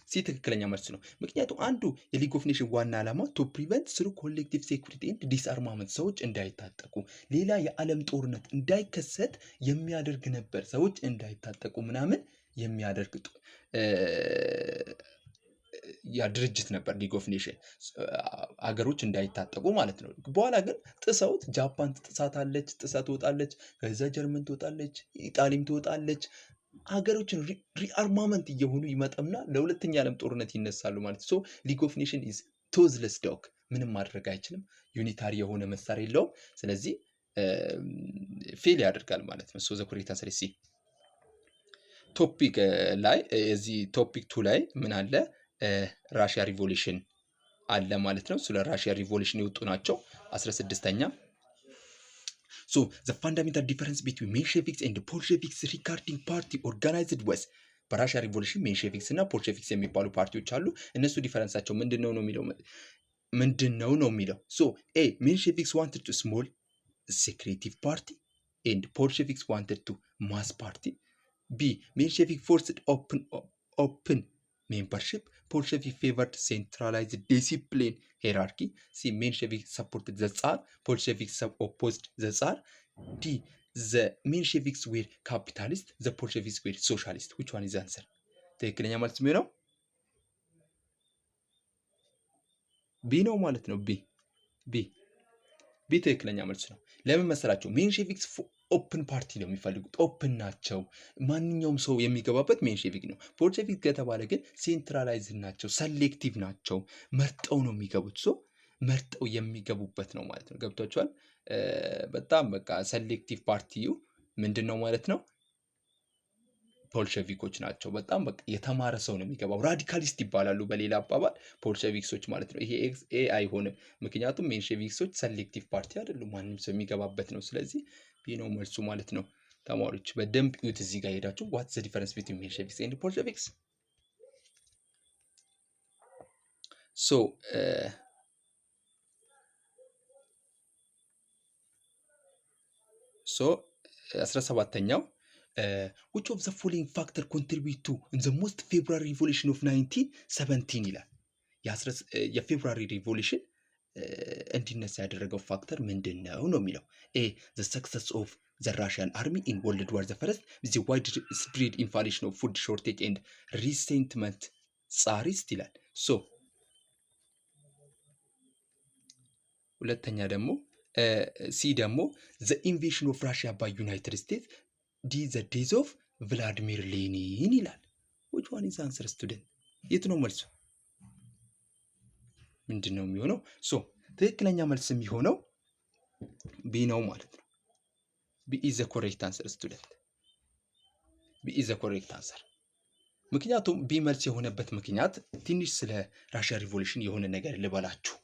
ሲ ትክክለኛ መልስ ነው። ምክንያቱም አንዱ የሊግ ኦፍ ኔሽን ዋና ዓላማ ቱ ፕሪቨንት ስሩ ኮሌክቲቭ ሴኩሪቲ ኤንድ ዲስአርማመንት፣ ሰዎች እንዳይታጠቁ ሌላ የዓለም ጦርነት እንዳይከሰት የሚያደርግ ነበር። ሰዎች እንዳይታጠቁ ምናምን የሚያደርግ ያ ድርጅት ነበር ሊግ ኦፍ ኔሽን፣ አገሮች እንዳይታጠቁ ማለት ነው። በኋላ ግን ጥሰውት ጃፓን ጥሳታለች፣ ጥሳ ትወጣለች፣ ከዛ ጀርመን ትወጣለች፣ ኢጣሊም ትወጣለች። ሀገሮችን ሪአርማመንት እየሆኑ ይመጣና ለሁለተኛ ዓለም ጦርነት ይነሳሉ ማለት ነው። ሊግ ኦፍ ኔሽን ኢዝ ቶዝለስ ዶግ፣ ምንም ማድረግ አይችልም። ዩኒታሪ የሆነ መሳሪያ የለውም። ስለዚህ ፌል ያደርጋል ማለት ነው። ዘ ኮሬክት አንሰር ሲ። ቶፒክ ላይ እዚህ ቶፒክ 2 ላይ ምን አለ? ራሽያ ሪቮሉሽን አለ ማለት ነው። ስለ ራሽያ ሪቮሉሽን የወጡ ናቸው 16ኛ። the fundamental difference between Mensheviks and Bolsheviks regarding party organized was በራሽያ ሪቮሉሽን ሜንሼቪክስ እና ቦልሼቪክስ የሚባሉ ፓርቲዎች አሉ። እነሱ ዲፈረንሳቸው ምንድነው ነው የሚለው? ኤ ሜንሼቪክስ wanted to small secretive party and Bolsheviks wanted to mass party. B Menshevik forced open membership, Bolshevik favored centralized discipline hierarchy. C Menshevik supported the Tsar, Bolsheviks opposed the Tsar. D the Mensheviks were capitalist, the Bolsheviks were socialist. which one is the answer? ትክክለኛ መልስ ነው ቢ ነው ማለት ነው። ቢ ትክክለኛ መልስ ነው። ለምን መሰላቸው? ሜንሼቪክስ ኦፕን ፓርቲ ነው የሚፈልጉት። ኦፕን ናቸው፣ ማንኛውም ሰው የሚገባበት ሜንሼቪክ ነው። ቦልሼቪክ ከተባለ ግን ሴንትራላይዝ ናቸው፣ ሰሌክቲቭ ናቸው፣ መርጠው ነው የሚገቡት። መርጠው የሚገቡበት ነው ማለት ነው። ገብቷቸዋል? በጣም በቃ ሰሌክቲቭ ፓርቲው ምንድን ነው ማለት ነው? ቦልሼቪኮች ናቸው። በጣም በቃ የተማረ ሰው ነው የሚገባው። ራዲካሊስት ይባላሉ በሌላ አባባል ቦልሼቪክሶች ማለት ነው። ይሄ ኤ አይሆንም፣ ምክንያቱም ሜንሼቪክሶች ሰሌክቲቭ ፓርቲ አይደሉም፣ ማንም ሰው የሚገባበት ነው። ስለዚህ ቢ ነው መልሱ ማለት ነው። ተማሪዎች በደንብ እዩት። እዚህ ጋር ሄዳችሁ ዋት ዘ ዲፈረንስ ቢትዊን ሜንሼቪክስ ኤንድ ቦልሼቪክስ። ሶ 17ኛው which of the following factor contribute to the most February revolution of 1917 ይላል። የፌብሩዋሪ ሪቮሉሽን እንዲነሳ ያደረገው ፋክተር ምንድን ነው ነው የሚለው? ኤ the success of the Russian army in World War I, the widespread inflation of food shortage and resentment tsarist ይላል። ሁለተኛ ደግሞ ሲ ደግሞ ዘ ኢንቬሽን ኦፍ ራሽያ ባይ ዩናይትድ ስቴትስ ዘ ዴዝ ኦፍ ቭላዲሚር ሌኒን ይላል። which one is answer student? የት ነው መልሱ? ምንድን ነው የሚሆነው? ሶ ትክክለኛ መልስ የሚሆነው ቢ ነው ማለት ነው። ቢ ኢዝ ዘ ኮሬክት አንሰር ስቱደንት፣ ቢ ኢዝ ዘ ኮሬክት አንሰር። ምክንያቱም ቢ መልስ የሆነበት ምክንያት ትንሽ ስለ ራሽያ ሪቮሉሽን የሆነ ነገር ልበላችሁ።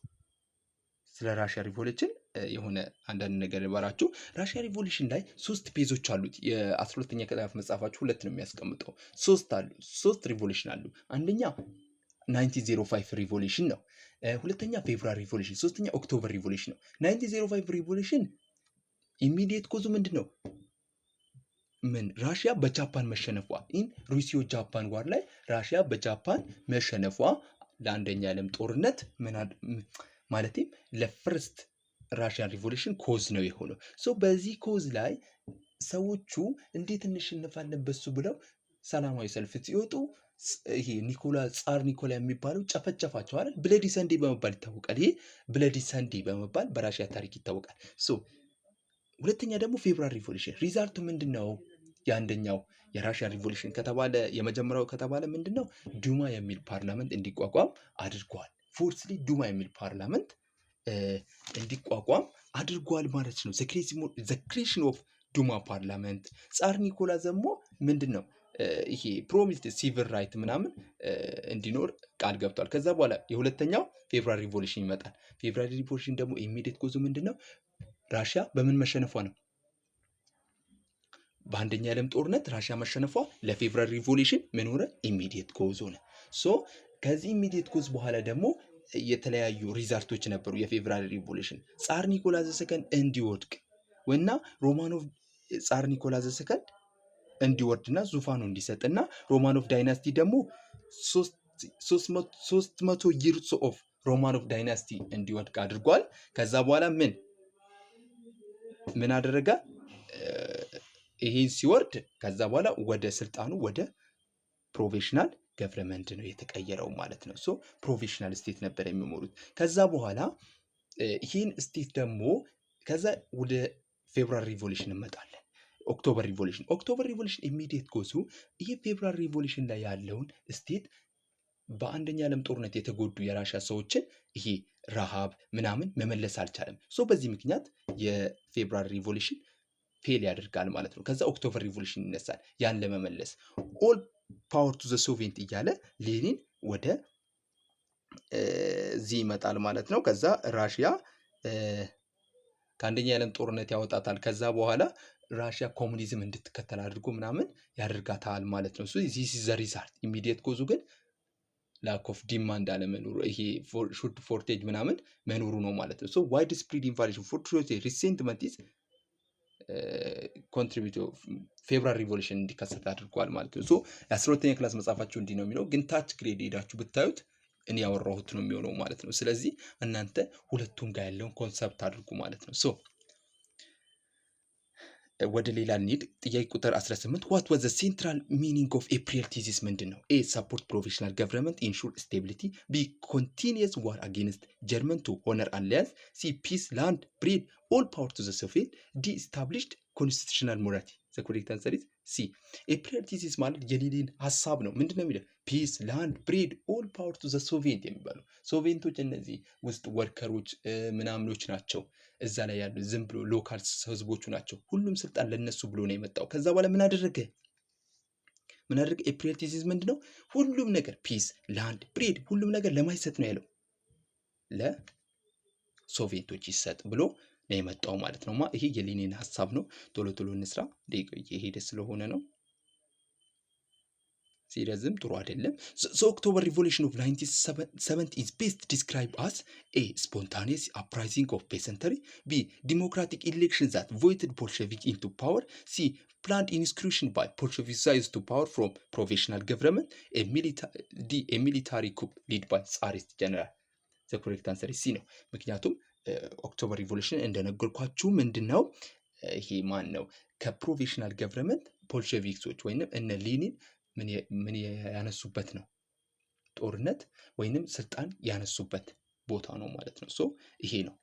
ስለ ራሽያ ሪቮሉሽን የሆነ አንዳንድ ነገር ልበላችሁ። ራሽያ ሪቮሉሽን ላይ 3 ፔጆች አሉት። የ12ኛ ክፍል መጽሐፋችሁ 2 ነው የሚያስቀምጠው። 3 አሉ፣ 3 ሪቮሉሽን አሉ። አንደኛ 1905 ሪቮሉሽን ነው። ሁለተኛ ፌብሩዋሪ ሪቮሉሽን፣ ሶስተኛ ኦክቶበር ሪቮሉሽን ነው። 1905 ሪቮሉሽን ኢሚዲየት ኮዙ ምንድን ነው? ምን ራሽያ በጃፓን መሸነፏ፣ ኢን ሩሲዮ ጃፓን ዋር ላይ ራሽያ በጃፓን መሸነፏ ለአንደኛ ዓለም ጦርነት ማለትም ለፍርስት ራሽያን ሪቮሉሽን ኮዝ ነው የሆነው። ሶ በዚህ ኮዝ ላይ ሰዎቹ እንዴት እንሸነፋለን በሱ ብለው ሰላማዊ ሰልፍ ሲወጡ ይሄ ጻር ኒኮላ የሚባለው ጨፈጨፋቸው አይደል? ብለዲ ሰንዴ በመባል ይታወቃል። ይሄ ብለዲ ሰንዴ በመባል በራሽያ ታሪክ ይታወቃል። ሶ ሁለተኛ ደግሞ ፌብሩዋሪ ሪቮሉሽን ሪዛልቱ ምንድነው? የአንደኛው የራሽያ ሪቮሉሽን ከተባለ የመጀመሪያው ከተባለ ምንድነው? ዱማ የሚል ፓርላመንት እንዲቋቋም አድርጓል። ፎርስሊ ዱማ የሚል ፓርላመንት እንዲቋቋም አድርጓል ማለት ነው። ዘ ክሬሽን ኦፍ ዱማ ፓርላመንት። ጻር ኒኮላ ደግሞ ምንድነው ይሄ ፕሮሚስድ ሲቪል ራይት ምናምን እንዲኖር ቃል ገብቷል። ከዛ በኋላ የሁለተኛው ፌብሩዋሪ ሪቮሉሽን ይመጣል። ፌብሩዋሪ ሪቮሉሽን ደግሞ ኢሚዲየት ኮዙ ምንድነው? ራሽያ በምን መሸነፏ ነው? በአንደኛ ዓለም ጦርነት ራሽያ መሸነፏ ለፌብሩዋሪ ሪቮሉሽን ምን ሆነ? ኢሚዲየት ኮዝ ሆነ። ሶ ከዚህ ኢሚዲየት ኮዝ በኋላ ደግሞ የተለያዩ ሪዛልቶች ነበሩ። የፌብሩዋሪ ሪቮሉሽን ጻር ኒኮላ ዘሰከንድ እንዲወድቅ ወይና ሮማኖቭ ጻር ኒኮላ ዘሰከንድ እንዲወርድና ዙፋኑ እንዲሰጥና ሮማኖቭ ዳይናስቲ ደግሞ 300 ይርስ ኦፍ ሮማኖቭ ዳይናስቲ እንዲወድቅ አድርጓል። ከዛ በኋላ ምን አደረገ? ይሄን ሲወርድ ከዛ በኋላ ወደ ስልጣኑ ወደ ፕሮፌሽናል ገቨርንመንት ነው የተቀየረው ማለት ነው። ሶ ፕሮፌሽናል ስቴት ነበር የሚሞሉት። ከዛ በኋላ ይሄን ስቴት ደግሞ ከዛ ወደ ፌብሩዋሪ ሪቮሉሽን እንመጣለን። ኦክቶበር ሪቮሉሽን ኢሚዲየት ኮዙ ይሄ ፌብሩዋሪ ሪቮሉሽን ላይ ያለውን ስቴት በአንደኛ ዓለም ጦርነት የተጎዱ የራሽያ ሰዎችን ይሄ ረሃብ ምናምን መመለስ አልቻለም። ሶ በዚህ ምክንያት የፌብሩዋሪ ሪቮሉሽን ፌል ያደርጋል ማለት ነው። ከዛ ኦክቶበር ሪቮሉሽን ይነሳል ያን ለመመለስ። ኦል ፓወር ቱ ዘ ሶቪየት እያለ ሌኒን ወደ እዚህ ይመጣል ማለት ነው። ከዛ ራሽያ ከአንደኛ የዓለም ጦርነት ያወጣታል። ከዛ በኋላ ራሽያ ኮሙኒዝም እንድትከተል አድርጎ ምናምን ያደርጋታል ማለት ነው። ዚስ ኢዝ ዘ ሪዛልት። ኢሚዲየት ኮዙ ግን ላክ ኦፍ ዲማንድ አለመኖሩ፣ ይሄ ሹድ ፎርቴጅ ምናምን መኖሩ ነው ማለት ነው። ሶ ዋይድ ስፕሪድ ኢንፍሌሽን ፎርቴጅ ሪሴንትመንት ኢዝ ኮንትሪቢዩት ፌብሩዋሪ ሪቮሉሽን እንዲከሰት አድርጓል ማለት ነው። ሶ የ12ኛ ክላስ መጽሐፋችሁ እንዲህ ነው የሚለው፣ ግን ታች ግሬድ ሄዳችሁ ብታዩት እኔ ያወራሁት ነው የሚሆነው ማለት ነው። ስለዚህ እናንተ ሁለቱም ጋር ያለውን ኮንሰፕት አድርጉ ማለት ነው። ሶ ወደ ሌላ እንሂድ። ጥያቄ ቁጥር 18 ዋት ዋዝ ዘ ሴንትራል ሚኒንግ ኦፍ ኤፕሪል ቲሲስ ምንድን ነው? ኤ ሰፖርት ፕሮፌሽናል ገቨርንመንት ኢንሹር ስቴቢሊቲ፣ ቢ ኮንቲኒየስ ዋር አጌንስት ጀርመን ቱ ሆነር አሊያንስ፣ ሲ ፒስ ላንድ ብሪድ ኦል ፓወር ቱ ዘ ሶቪየት፣ ዲ ስታብሊሽድ ኮንስቲቱሽናል ሞራሊቲ። ዘ ኮሬክት አንሰር ኢዝ ሲ። ኤፕሪል ቲሲስ ማለት የሌኒን ሀሳብ ነው። ምንድን ነው የሚለው? ፒስ ላንድ ብሪድ ኦል ፓወር ቱ ዘ ሶቪየት የሚባሉ ሶቪየቶች እነዚህ ውስጥ ወርከሮች ምናምኖች ናቸው። እዛ ላይ ያሉ ዝም ብሎ ሎካል ህዝቦቹ ናቸው። ሁሉም ስልጣን ለነሱ ብሎ ነው የመጣው። ከዛ በኋላ ምን አደረገ? ኤፕሪል ቲሲስ ምንድነው? ሁሉም ነገር ፒስ ላንድ ብሪድ ሁሉም ነገር ለማይሰጥ ነው ያለው፣ ለሶቪየቶች ይሰጥ ብሎ ነው የመጣው ማለት ነው። ይሄ የሌኒን ሀሳብ ነው። ቶሎ ቶሎ እንስራ፣ የሄደ ስለሆነ ነው። ሲረዝም ጥሩ አይደለም። ኦክቶበር ሪቮሉሽን ኦፍ 1970 is best described as a spontaneous uprising of peasantry, b democratic elections that voted Bolshevik into power, c planned inscription by Bolsheviks to power from provisional government, a military coup led by Tsarist general. the correct answer is c ነው። ምክንያቱም ኦክቶበር ሪቮሉሽን እንደነገርኳችሁ ምንድነው ይሄ ማን ነው ከፕሮቪዥናል ገቨርንመንት ቦልሸቪክሶች ወይንም እነ ሌኒን ምን ያነሱበት ነው ጦርነት ወይንም ስልጣን ያነሱበት ቦታ ነው ማለት ነው። ሶ ይሄ ነው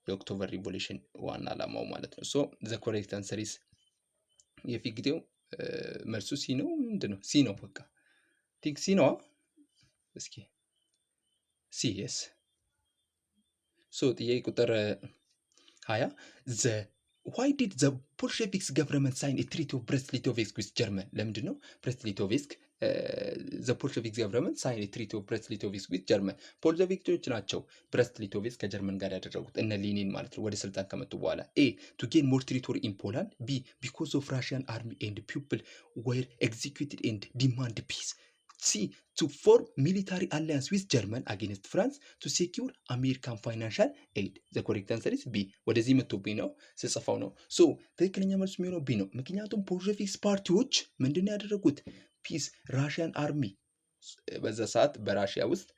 የኦክቶበር ሪቮሉሽን ዋና ዓላማው ማለት ነው። ሶ ዘ ኮሬክት አንሰር ኢዝ የፊግዴው መልሱ ሲ ነው። ምንድን ነው? ሲ ነው። በቃ ቲንክ ሲ ነው። እስኪ ሲ የስ። ሶ ጥያቄ ቁጥር 20 ዘ ዋይ ዲድ ዘ ቦልሼቪክስ ገቨርንመንት ሳይን ትሪቲ ኦፍ ብሬስት ሊቶቭስክ ዊዝ ጀርመን? ለምንድን ነው ብሬስት ሊቶቭስክ ዘ ቦልሼቪክስ ገቨርንመንት ሳይን ትሪቲ ኦፍ ብሬስት ሊቶቭስክ ዊዝ ጀርመን? ቦልሼቪኮች ናቸው ብሬስት ሊቶቭስክ ከጀርመን ጋር ያደረጉት እነ ሌኒን ማለት ነው፣ ወደ ስልጣን ከመጡ በኋላ። ኤ ቱ ጌን ሞር ቴሪቶሪ ኢን ፖላንድ። ቢ ቢኮዝ ኦፍ ራሽያን አርሚ ኤንድ ፒፕል ወር ኤግዚኪዩትድ ኤንድ ዲማንድ ፒስ። ሲ ቱ ፎርም ሚሊታሪ አላያንስ ዊዝ ጀርመን አጌንስት ፍራንስ ቱ ሴኪውር አሜሪካን ፋይናንሻል ኤድ። ዘ ኮሬክት አንሰር ኢዝ ቢ። ወደዚህ መጥቶብኝ ነው ስጽፈው ነው። ሶ ትክክለኛ መልሱ የሚሆነው ቢ ነው። ምክንያቱም ቦልሼቪክስ ፓርቲዎች ምንድን ያደረጉት ፒስ ራሽያን አርሚ በዛ ሰዓት በራሽያ ውስጥ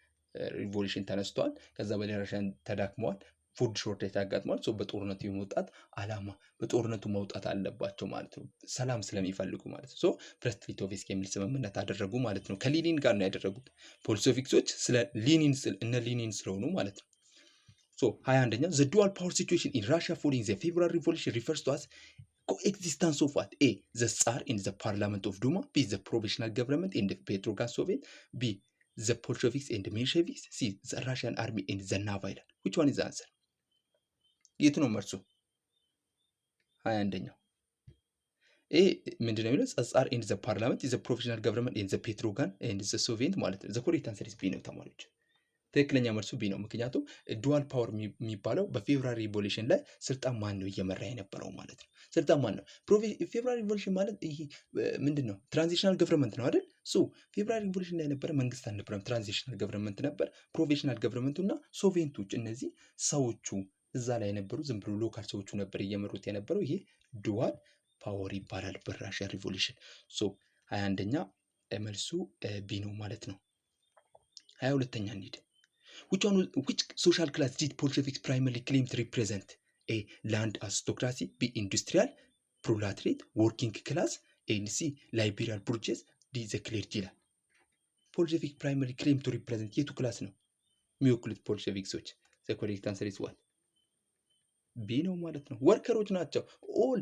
ሪቮሉሽን ተነስቷል። ከዛ በላይ ራሽያን ተዳክመዋል። ፉድ ሾርቴጅ ያጋጥሟል። ሶ በጦርነቱ የመውጣት አላማ በጦርነቱ መውጣት አለባቸው ማለት ነው፣ ሰላም ስለሚፈልጉ ማለት ነው። ሶ ብሬስት ሊቶቭስክ የሚል ስምምነት አደረጉ ማለት ነው። ከሌኒን ጋር ነው ያደረጉት ቦልሼቪክሶች ስለ ሌኒን እነ ሌኒን ስለሆኑ ማለት ነው። ሶ 21ኛ ዘ ዱዋል ፓወር ሲቹዌሽን ኢን ራሽያ ፎሎዊንግ ዘ ፌብሩዋሪ ሪቮሉሽን ሪፈርስ ቱ አስ coexistence of what? A the Tsar in the parliament of Duma. B the provisional government in the Petrograd Soviet. B the Bolsheviks and the Mensheviks. C the Russian army and the naval. Which one is the answer? የቱ ነው መልሱ? 21ኛው ኤ ምንድን ነው የሚለው? ጸጻር ኤንድ ዘ ፓርላመንት ዘ ፕሮቪዥናል ገቨርንመንት ኤንድ ዘ ፔትሮጋን ኤንድ ዘ ሶቪየት ማለት ነው። ዘ ኮሬክት አንሰር ኢዝ ቢ ነው ተማሪዎች። ትክክለኛ መልሱ ቢ ነው። ምክንያቱም ዱዋል ፓወር የሚባለው በፌብሩዋሪ ሪቮሉሽን ላይ ስልጣን ማን ነው እየመራ የነበረው ማለት ነው። ስልጣን ማን ነው? ፌብሩዋሪ ሪቮሉሽን ማለት ይሄ ምንድን ነው? ትራንዚሽናል ገቨርንመንት ነው አይደል? ሶ ፌብሩዋሪ ሪቮሉሽን ላይ የነበረ መንግስት አልነበረም፣ ትራንዚሽናል ገቨርንመንት ነበር። ፕሮቪዥናል ገቨርንመንቱ እና ሶቪየቶች እነዚህ ሰዎቹ እዛ ላይ የነበሩ ዝም ብሎ ሎካል ሰዎቹ ነበር እየመሩት የነበረው። ይሄ ዱዋል ፓወር ይባላል በራሽያ ሪቮሉሽን። ሶ 21ኛ መልሱ ቢ ነው ማለት ነው። 22ኛ እንሂድ። which social class did Bolsheviks primarily claim to represent? A land aristocracy. B industrial proletariat working class. and C liberal bourgeois. D the clergy. Bolshevik primarily claim to represent የቱ ክላስ ነው የሚወክሉት ቦልሼቪክሶች? the correct answer is what? ቢ ነው ማለት ነው። ወርከሮች ናቸው። ኦል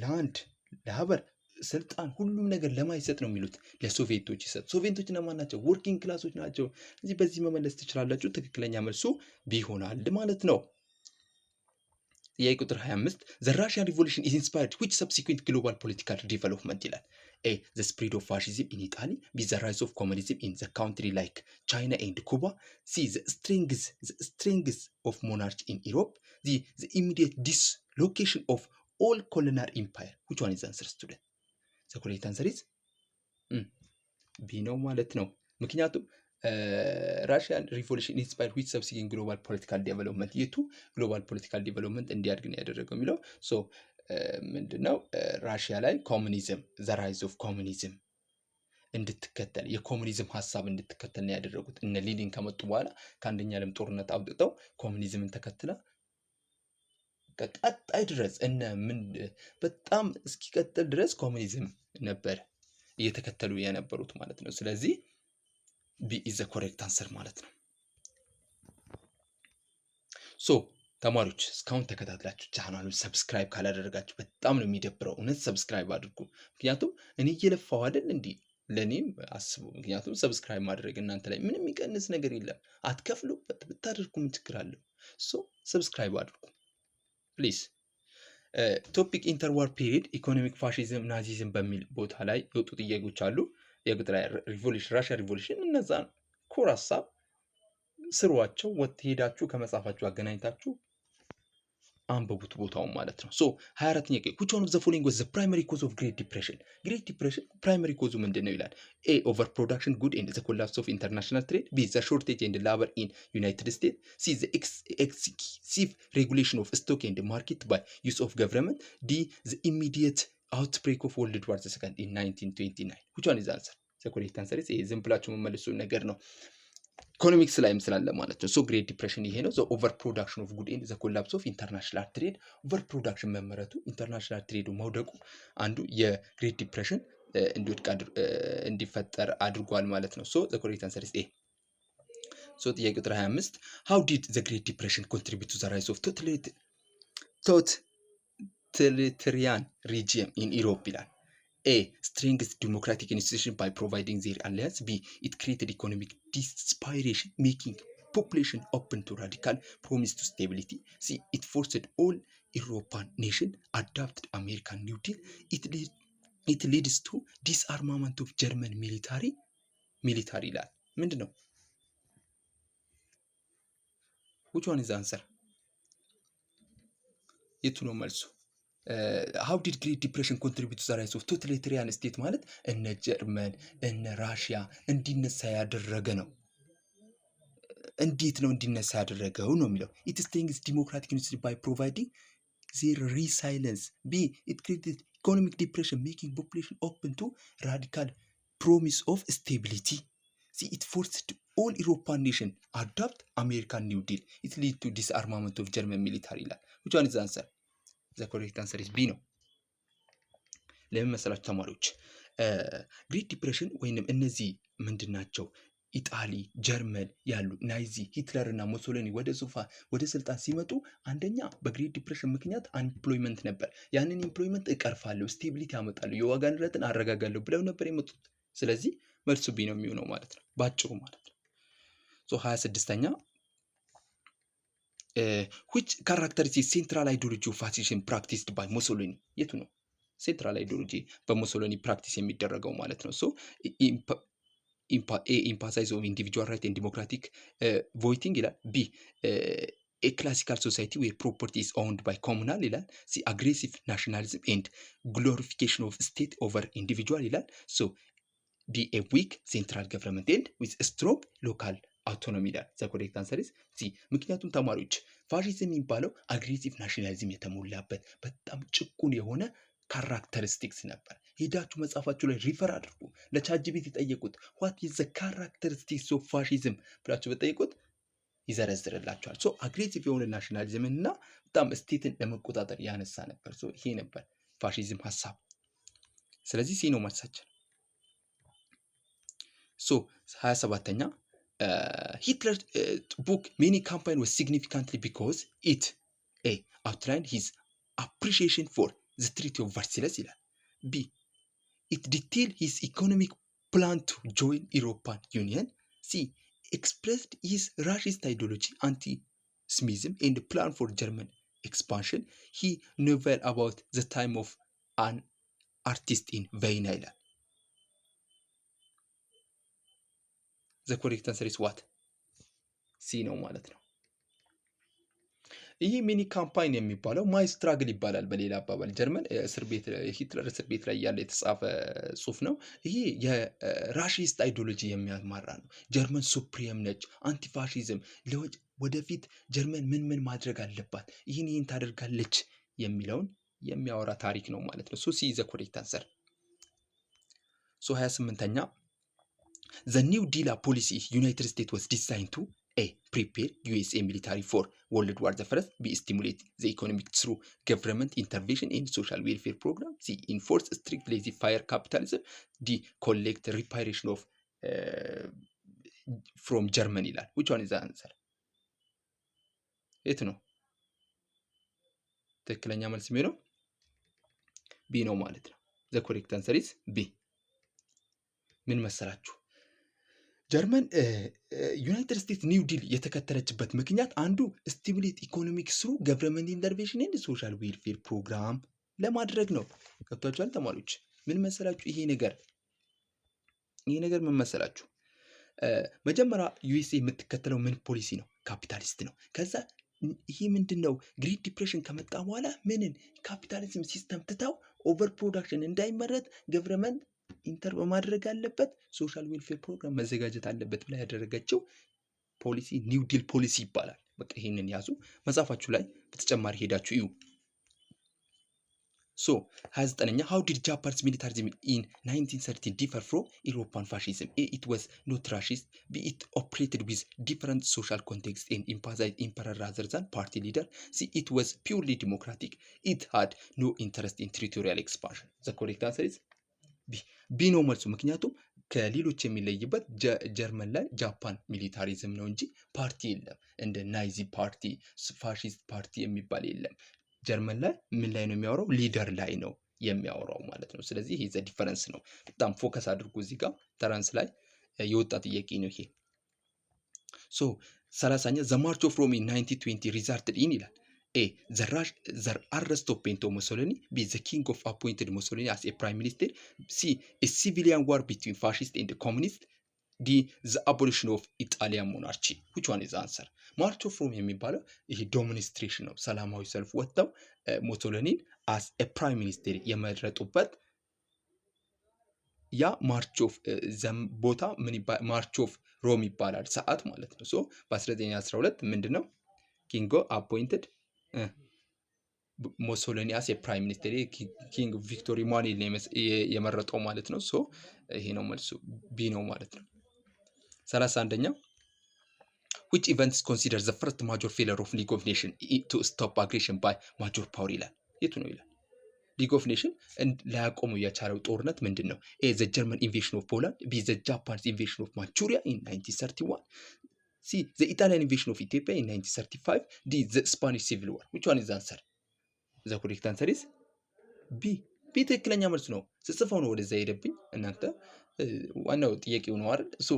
ላንድ ላበር ስልጣን ሁሉም ነገር ለማይሰጥ ነው የሚሉት ለሶቪየቶች ይሰጥ። ሶቪየቶች እነማን ናቸው? ወርኪንግ ክላሶች ናቸው። እዚህ በዚህ መመለስ ትችላላችሁ። ትክክለኛ መልሱ ቢ ይሆናል ማለት ነው። ጥያቄ ቁጥር 25 ዘ ራሽያን ሪቮሉሽን ኢዝ ኢንስፓየርድ ዊች ሰብሲኩዌንት ግሎባል ፖለቲካል ዲቨሎፕመንት ይላል። ኤ ዘ ስፕሪድ ኦፍ ፋሺዝም ኢን ኢጣሊ። ቢ ዘ ራይዝ ኦፍ ኮሙኒዝም ኢን ዘ ካውንትሪ ላይክ ቻይና ኤንድ ኩባ። ሲ ዘ ስትሬንግዝ ኦፍ ሞናርኪ ኢን ኢሮፕ። ዲ ዘ ኢሚዲየት ዲስሎኬሽን ኦፍ ኦል ኮሎናል ኢምፓየር። ዊች ዋን ኢዝ ዘ አንሰር ስቱደንት? ዘ ኮሬክት አንሰር ኢዝ ቢ ነው ማለት ነው። ምክንያቱም ራሽያን ሪቮሉሽን ኢንስፓየርድ ዊች ሰብሲኩዌንት ግሎባል ፖለቲካል ዴቨሎፕመንት የቱ ግሎባል ፖለቲካል ዴቨሎፕመንት እንዲያድግ ነው ያደረገው የሚለው። ሶ ምንድነው ራሽያ ላይ ኮሙኒዝም ዘ ራይዝ ኦፍ ኮሙኒዝም እንድትከተል የኮሙኒዝም ሀሳብ እንድትከተል ነው ያደረጉት። እነ ሌኒን ከመጡ በኋላ ከአንደኛ ዓለም ጦርነት አውጥተው ኮሙኒዝምን ተከትላ ቀጣይ ድረስ እነ ምን በጣም እስኪቀጥል ድረስ ኮሙኒዝም ነበር እየተከተሉ የነበሩት ማለት ነው። ስለዚህ ቢ ኢዝ ዘ ኮሬክት አንሰር ማለት ነው። ሶ ተማሪዎች እስካሁን ተከታትላችሁ ቻናሉን ሰብስክራይብ ካላደረጋችሁ በጣም ነው የሚደብረው። እውነት ሰብስክራይብ አድርጉ። ምክንያቱም እኔ እየለፋው አይደል እንዲህ ለእኔም አስቡ። ምክንያቱም ሰብስክራይብ ማድረግ እናንተ ላይ ምንም የሚቀንስ ነገር የለም። አትከፍሉበት። ብታደርጉ ምን ችግር አለው? ሶ ሰብስክራይብ አድርጉ ፕሊዝ። ቶፒክ ኢንተርዋር ፒሪድ ኢኮኖሚክ ፋሺዝም ናዚዝም በሚል ቦታ ላይ የወጡ ጥያቄዎች አሉ። የቁጥር ሪቮሉሽን ራሽያ ሪቮሉሽን እነዛ ኮር ሀሳብ ስሯቸው ሄዳችሁ ከመጻፋችሁ አገናኝታችሁ አንብቡት ቦታውን ማለት ነው። ሶ 24ኛ ጥያቄ which one of the following was the primary cause of great depression? great depression primary cause ምንድን ነው ይላል። A over production good and the collapse of international trade. B the shortage and labor in United States. C the excessive regulation of stock and market by use of government. D the immediate outbreak of World War II in 1929. which one is the answer? the correct answer is A ዝም ብላችሁ መመለሱ ነገር ነው። ኢኮኖሚክስ ላይም ስላለ ማለት ነው። ሶ ግሬት ዲፕሬሽን ይሄ ነው። ኦቨር ፕሮዳክሽን ኦፍ ጉድ ኤንድ ዘ ኮላፕስ ኦፍ ኢንተርናሽናል ትሬድ። ኦቨር ፕሮዳክሽን መመረቱ ኢንተርናሽናል ትሬዱ መውደቁ አንዱ የግሬት ዲፕሬሽን እንዲወድቅ እንዲፈጠር አድርጓል ማለት ነው። ሶ ዘ ኮሬክት አንሰር ኢዝ ኤ። ሶ ጥያቄ ቁጥር 25 ሃው ዲድ ዘ ግሬት ዲፕሬሽን ኮንትሪቢዩት ቱ ዘ ራይዝ ኦፍ ቶታሊታሪያን ሪጂም ኢን ኢሮፕ ይላል። A. Strength democratic institution by providing their alliance. B. It created economic desperation, making population open to radical promise to stability. C. It forced all European nations adopted American New Deal. It leads to disarmament of German military ይላል። ምንድን ነው? which one is the answer? የቱ ነው መልሱ? how did Great Depression contribute to the rise of totalitarian state ማለት እነ ጀርመን እነ ራሽያ እንዲነሳ ያደረገ ነው። እንዴት ነው እንዲነሳ ያደረገው ነው የሚለው። it strengthens democratic institutions by providing their resilience. B. It created economic depression, making population open to radical promise of stability. See, it forced all European nations adopt American New Deal. It led to disarmament of German military ይላል። which one is the answer? the correct answer is B ነው። ለምን መሰላችሁ ተማሪዎች? ግሬት ዲፕሬሽን ወይንም እነዚህ ምንድን ናቸው? ኢጣሊ፣ ጀርመን ያሉ ናዚ፣ ሂትለር እና ሞሶሎኒ ወደ ስልጣን ሲመጡ አንደኛ በግሬት ዲፕሬሽን ምክንያት አንኤምፕሎይመንት ነበር። ያንን ኤምፕሎይመንት እቀርፋለሁ፣ ስቴቢሊቲ ያመጣሉ፣ የዋጋ ንረትን አረጋጋለሁ ብለው ነበር የመጡት። ስለዚህ መልሱ ቢ ነው የሚሆነው ማለት ነው፣ ባጭሩ ማለት ነው። 26ኛ which characteristic central ideology of fascism practiced by Mussolini? የቱ ነው ሴንትራል አይዲዮሎጂ በሙሶሎኒ ፕራክቲስ የሚደረገው ማለት ነው? ሶ ኢምፓሳይዝ ኦፍ ኢንዲቪጁዋል ራይት ኤንድ ዲሞክራቲክ ቮይቲንግ ይላል። ቢ a classical society where property is owned by communal ይላል። ሲ aggressive nationalism and glorification of state over individual ይላል። ሶ ዲ a weak central government and with strong local autonomy ይላል። ዘ ኮሬክት አንሰር ኢዝ ሲ። ምክንያቱም ተማሪዎች ፋሺዝም የሚባለው አግሬሲቭ ናሽናሊዝም የተሞላበት በጣም ጭቁን የሆነ ካራክተሪስቲክስ ነበር። ሄዳችሁ መጽሐፋችሁ ላይ ሪፈር አድርጉ። ለቻትጂፒቲ ጠየቁት ዋት ኢዝ ዘ ካራክተሪስቲክስ ኦፍ ፋሺዝም ብላችሁ በጠየቁት ይዘረዝርላችኋል። ሶ አግሬሲቭ የሆነ ናሽናሊዝም እና በጣም ስቴትን ለመቆጣጠር ያነሳ ነበር። ሶ ይሄ ነበር ፋሺዝም ሀሳብ። ስለዚህ ሲ ነው መልሳችን። ሶ 27ኛ Hitler's book many campaign was significantly because it A. outlined his appreciation for the Treaty of Versailles ይላል። B. it detailed his economic plan to join European Union. C. expressed his racist ideology, anti-Semitism and plan for German expansion. He novel about the time of an artist in Vienna ይላል። the correct answer is what? C ነው ማለት ነው። ይህ ሚኒ ካምፓይን የሚባለው ማይ ስትራግል ይባላል። በሌላ አባባል ጀርመን ሂትለር እስር ቤት ላይ ያለ የተጻፈ ጽሁፍ ነው። ይሄ የራሺስት አይዲዮሎጂ የሚያማራ ነው። ጀርመን ሱፕሪየም ነች፣ አንቲፋሺዝም፣ ወደፊት ጀርመን ምን ማድረግ አለባት፣ ይህን ታደርጋለች የሚለውን የሚያወራ ታሪክ ነው ማለት ነው። ሶ ሲ ዘ ኮሬክት አንሰር። ሶ 28ኛ The New Deal policy United States was designed to A. prepare USA military for World War I. B. stimulate the economic through government intervention in social welfare program. C. enforce strict laissez-faire capitalism. D. collect reparation of from Germany ይላል። which one is the answer? የት ነው ትክክለኛ መልስ የሚሆነው? ቢ ነው ማለት ነው። the correct answer is B። ምን መሰላችሁ? ጀርመን ዩናይትድ ስቴትስ ኒው ዲል የተከተለችበት ምክንያት አንዱ ስቲሙሌት ኢኮኖሚክ ስሩ ገቨርንመንት ኢንተርቬንሽን ኤንድ ሶሻል ዌልፌር ፕሮግራም ለማድረግ ነው። ገብቷችኋል ተማሪዎች? ምን መሰላችሁ ይሄ ነገር ምን መሰላችሁ? መጀመሪያ ዩኤስኤ የምትከተለው ምን ፖሊሲ ነው? ካፒታሊስት ነው። ከዛ ይሄ ምንድነው ግሬት ዲፕሬሽን ከመጣ በኋላ ምንን ካፒታሊዝም ሲስተም ትታው ኦቨር ፕሮዳክሽን እንዳይመረት ገቨርንመንት ኢንተር በማድረግ አለበት፣ ሶሻል ዌልፌር ፕሮግራም መዘጋጀት አለበት ብላ ያደረገችው ፖሊሲ ኒው ዲል ፖሊሲ ይባላል። በቃ ይሄንን ያዙ፣ መጽሐፋችሁ ላይ በተጨማሪ ሄዳችሁ እዩ። ሶ 29ኛ how did Japan's militarism in 1930 differ from European fascism? A. it was not racist. B. it operated with different social context and emphasized emperor rather than party leader. C. it was purely democratic. It had no interest in territorial expansion. The correct answer is ቢ ነው መልሱ። ምክንያቱም ከሌሎች የሚለይበት ጀርመን ላይ ጃፓን ሚሊታሪዝም ነው እንጂ ፓርቲ የለም። እንደ ናዚ ፓርቲ፣ ፋሺስት ፓርቲ የሚባል የለም። ጀርመን ላይ ምን ላይ ነው የሚያወራው? ሊደር ላይ ነው የሚያወራው ማለት ነው። ስለዚህ ይሄ ዘ ዲፈረንስ ነው። በጣም ፎከስ አድርጎ እዚህ ጋር ተራንስ ላይ የወጣ ጥያቄ ነው ይሄ። ሶ 30ኛ ዘ ማርች ኦፍ ሮም ኢን 1920 ሪዛልትድ ኢን ይላል ኤ ዘ አረስት ኦፍ ቤንቶ ሙሶሊኒ፣ ቢ ዘ ኪንግ ኦፍ አፖይንትድ ሙሶሊኒ አስ ኤ ፕራይም ሚኒስትር፣ ሲ ኤ ሲቪሊያን ዋር ቢትዊን ፋሺስት ኤንድ ኮሚኒስት፣ ዲ ዘ አቦሊሽን ኦፍ ኢጣሊያን ሞናርቺ። ዊች ዋን ኢዝ አንሰር? ማርች ኦፍ ሮም የሚባለው ይሄ ዶሚኒስትሬሽን ነው። ሰላማዊ ሰልፍ ወጥተው ሙሶሊኒን አስ ኤ ፕራይም ሚኒስትር የመረጡበት ያ ማርች ኦፍ ቦታ ምን ይባላል? ማርች ኦፍ ሮም ይባላል፣ ሰዓት ማለት ነው። ሶ በ1912 ምንድነው ኪንጎ አፖይንትድ ሙሶሊኒ አስ የፕራይም ሚኒስትር ኪንግ ቪክቶር ኢማኑኤል የመረጠው ማለት ነው። ሶ ይሄ ነው መልሱ፣ ቢ ነው ማለት ነው። 31ኛው which events consider the first major failure of League of Nations to stop aggression by major power ይላል። የቱ ነው ይላል? ሊግ ኦፍ ኔሽን ላያቆሙ የቻለው ጦርነት ምንድን ነው? ኤ ዘ ጀርመን ኢንቬሽን ኦፍ ፖላንድ፣ ቢ ዘ ጃፓንስ ኢንቬሽን ኦፍ ማንቹሪያ ኢን 1931፣ ሲ ዘ ኢጣሊያን ኢንቬሽን ኦፍ ኢትዮጵያ ኢን 1935፣ ዲ ዘ ስፓኒሽ ሲቪል ዋር። ዊች ዋን ኢዝ አንሰር? ዘ ኮሬክት አንሰር ኢዝ ቢ። ቢ ትክክለኛ መልስ ነው። ስጽፈው ነው ወደዛ ሄደብኝ። እናንተ ዋናው ጥያቄው ነው አይደል? ሶ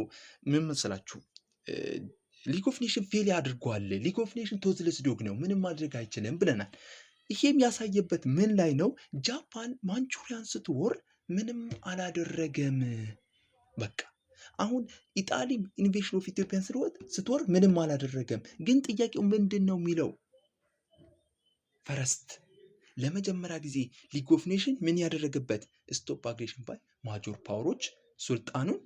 ምን መሰላችሁ ሊግ ኦፍ ኔሽን ፌል ያድርጓል። ሊግ ኦፍ ኔሽን ቶዝለስ ዶግ ነው፣ ምንም ማድረግ አይችልም ብለናል። ይሄም ያሳየበት ምን ላይ ነው? ጃፓን ማንቹሪያን ስትወር ምንም አላደረገም። በቃ አሁን ኢጣሊም ኢንቬሽን ኦፍ ኢትዮጵያን ስትወር ምንም አላደረገም። ግን ጥያቄው ምንድን ነው የሚለው ፈረስት ለመጀመሪያ ጊዜ ሊግ ኦፍ ኔሽን ምን ያደረገበት ስቶፕ አግሬሽን ባይ ማጆር ፓወሮች ሱልጣኑን